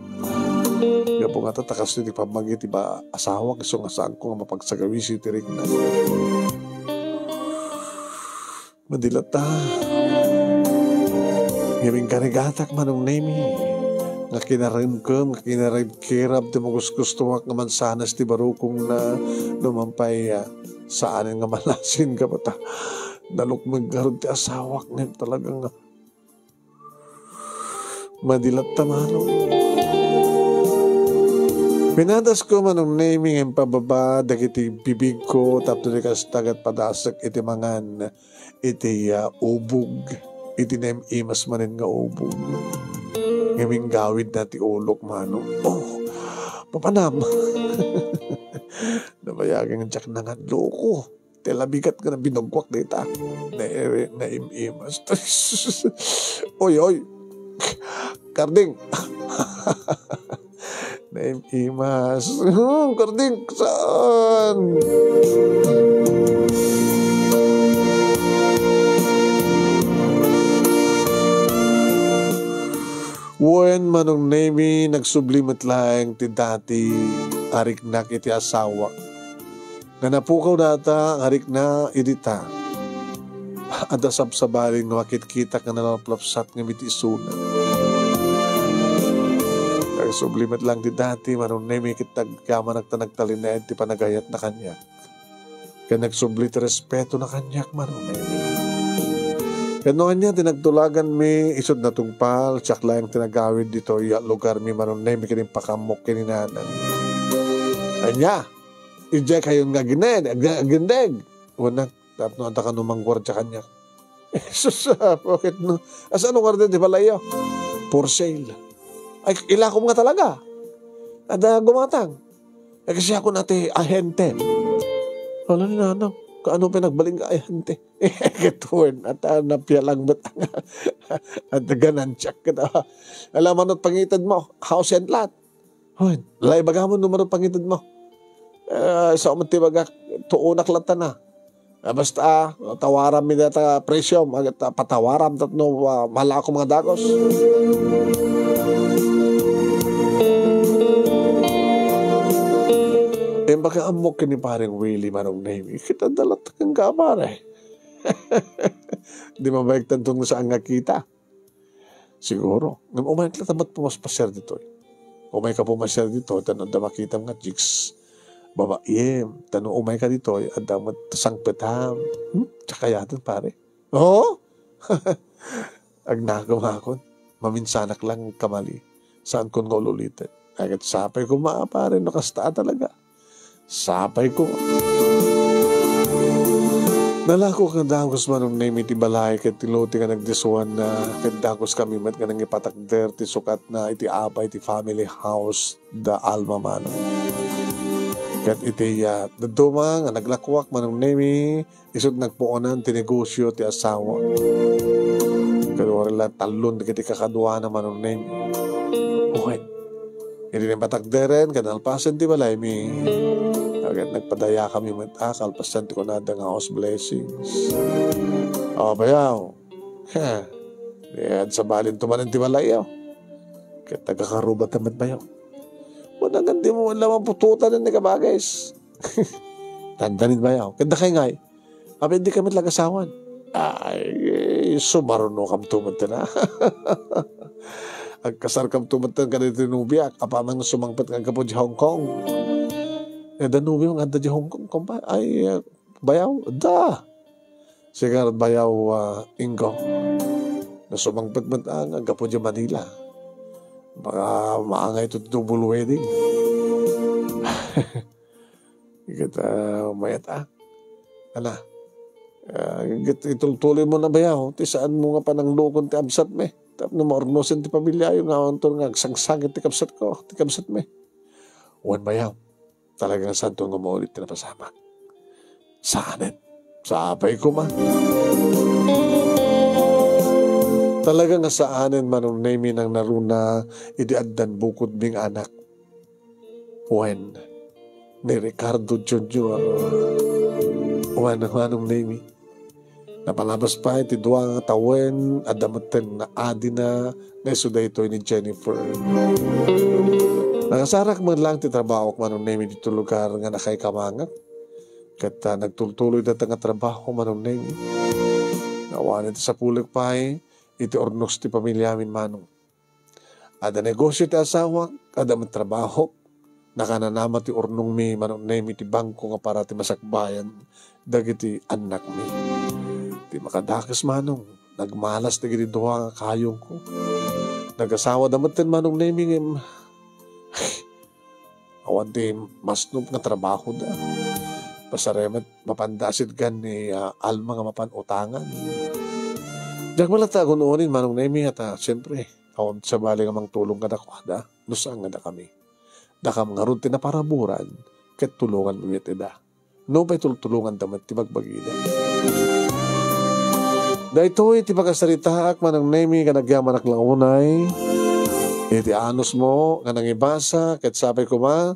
Nga po nga tatakas iti pamag iti ba asawa kasi nga saan ko nga mapagsagawis iti rin na. Madilata. Ngayong karigatak manong nemi. nga kinarimkem, nga kinarib-kirab, ti magustuwak nga mansanas ti barukong na lumampay saan nga malasin ka bata. Nalukmag garod ti asawak ngayon talagang madilat tamano. Pinadas ko manong naming ang pababa, dagiti bibig ko, tapos di kastagat padasak iti mangan, iti ubog, iti imas manin nga ubog. Ngaming gawid na ti ulok manong. Oh, papanam. Nabayagang tsak na nga loko. Telabigat ka na binugwak dita. Imas. Oy. Karding. Imas. Karding, saan? Wen manong nemi nagsublimat lang ti dati arik na iti asawa. Nga napukaw data arik na idita. Ada sabsabaling nga makit-kita ka nalaplapsat nga miti isuna. Nagsublimat lang ti dati manong nemi kitagyaman nagtanagtalinaed ti panagayat na kanyak. Kaya nagsublit respeto na kanyak manong nemi. Kano kanya, tinagtulagan mi, isod na tungpal, tsak lang tinagawid dito, lugar mi manon mi kining pakamok kininanan. Anya, ijay kayo nga gineg. Unang, tapos no, anta ka numang gwardya kanya. Jesus, bakit no? Asa anong gwardya, di pala iyo? For sale. Ay, ilakom nga talaga. Ada gumatang. Ay, kasi ako nati ahente. Wala ni nanang. Kaano pinagbaling ka ahente? Katuan at napialang ba't at gananchak kita. Alaman at pangitad mo, house and lot. Hoy, lay baga mo numero pangitad mo. Sa umunti baga, tuunak lata na. Basta, tawaran mi data presyo, patawaran tatno, mahala ako mga dagos. Baka amok ni parang Willie manong name. Kita dalat kang kapare. Di mabayag tantong saan nga kita. Siguro. Ngam umay ka tamat pumaspasyar dito. Umay ka pumaspasyar dito. Tanong da makita nga chicks. Babae. Tanong umay ka dito. Adamat sangpetam. Tsaka yatan pare. Oo? Agnagaw akon. Maminsanak lang kamali. Saan ko nga ululitin. Agad sapay ko pare. Nakastaa talaga. Sapay ko. Nalako kang dagos manong name iti balay ket tiluti ka nagdisuan na ket dagos kami met ka nang ipatakder ti sukat na iti apay ti family house da alma mano. Ket iti daduma nga naglakwak manong name isod nagpuonan ti negosyo ti asawa. Ket wala talon iti kakadwa na manong name. Okay. Hindi na patakderen, kanalpasan ti balay mi. Agad nagpadaya kami matakal, pasan ti kunada nga house blessings. O, bayaw. Yan sa balin tumanin ti balay yaw. Kaya tagakarubat naman bayaw. Wala nga di mo lamang pututan na kabagais. Tandanin bayaw. Kanda kay ngay. Abi hindi kami lagasawan. Ay, sumaruno kam tumunta na. Agkasar kam tumatan ka dito nubiak, apamang sumangpat ka po di Hong Kong. Danubi mo nga di Hong Kong, kumpa, ay, bayaw, da. Sigar bayaw Ingo. Na sumangpat man ang po di Manila. Baka maangay ito double wedding. Ikat, mayat Ala, itultuloy mo na bayaw, ti saan mo nga pananglukon ti absat me. Tapos na maornosin ti pamilya yung nga sangsangit ti kapsat ko, ti kapsat me. Uwan bayaw, talagang santo nga maulit na pasama. Saanin, sa apay ko man. Talagang nga saanin manong name ng naruna, idiaddan bukod bing anak. Uwan, ni Ricardo Jr. Uwan, manong name napalabas pa iti duwa nga tawen adamatan na adi na nesuda ito ni Jennifer. Nakasarak man lang ti trabaho ko manong name dito lugar nga nakay kamangak. Kat nagtultuloy data nga trabaho manong name. Nawanan ti sa pulag pa iti ornos ti pamilya amin manong. Ada negosyo ti asawa, ada man trabaho, nakananama ti urnong mi, manong nemi ti bangko nga para ti masakbayan, dagiti anak mi. Ti makadakas manong, nagmalas dagiti duha nga kayong ko. Nagasawa damaten manong nemi ngem, awan ti masnop nga trabaho da. Pasaremat mapandasid gan ni Alma nga mapanutangan. Diyak malata ako noonin manong nemi at siyempre, awan sa bali nga mang tulong ka na ko, da, nusang nga da kami. Da kam nga ron tinaparaburan, ket tulungan mo yun da. No pa'y tulungan damat ti magbagina. Da ito'y ti pagkasaritaak manang nemi ka nagyaman ak lang unay, iti anos mo nga nangibasa, ket sapay ko ma,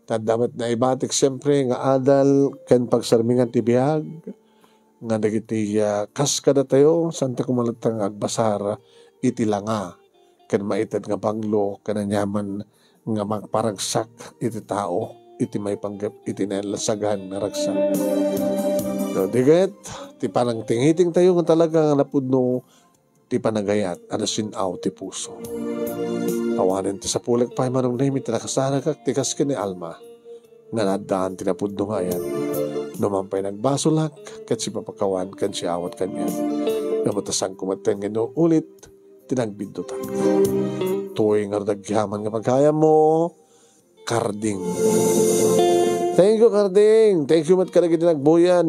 tadamat na ibatik siyempre nga adal ken pagsarmingan ti biyag, nga dagiti kas kada tayo, santa kumalatang agbasara, iti langa, ken maitad nga banglo, kananyaman nga paragsak iti tao, iti may panggap, iti nalasagan na ragsak. No, diget, ti parang tingiting tayo nga talaga napudno ti panagayat, sinaw ti puso. Awanin ti sa pulag pa, manong nahimit na nakasaragak, ti kas ni Alma, nga nadaan ti napudno nga yan. Numampay nagbasulak, kat si papakawan, kan si awat kanya. Namatasang kumaten nga ulit, tinagbindutan. Tuwing nga dagyaman nga pagkaya mo, Karding. Thank you, Karding. Thank you mat karagin nagbuyan.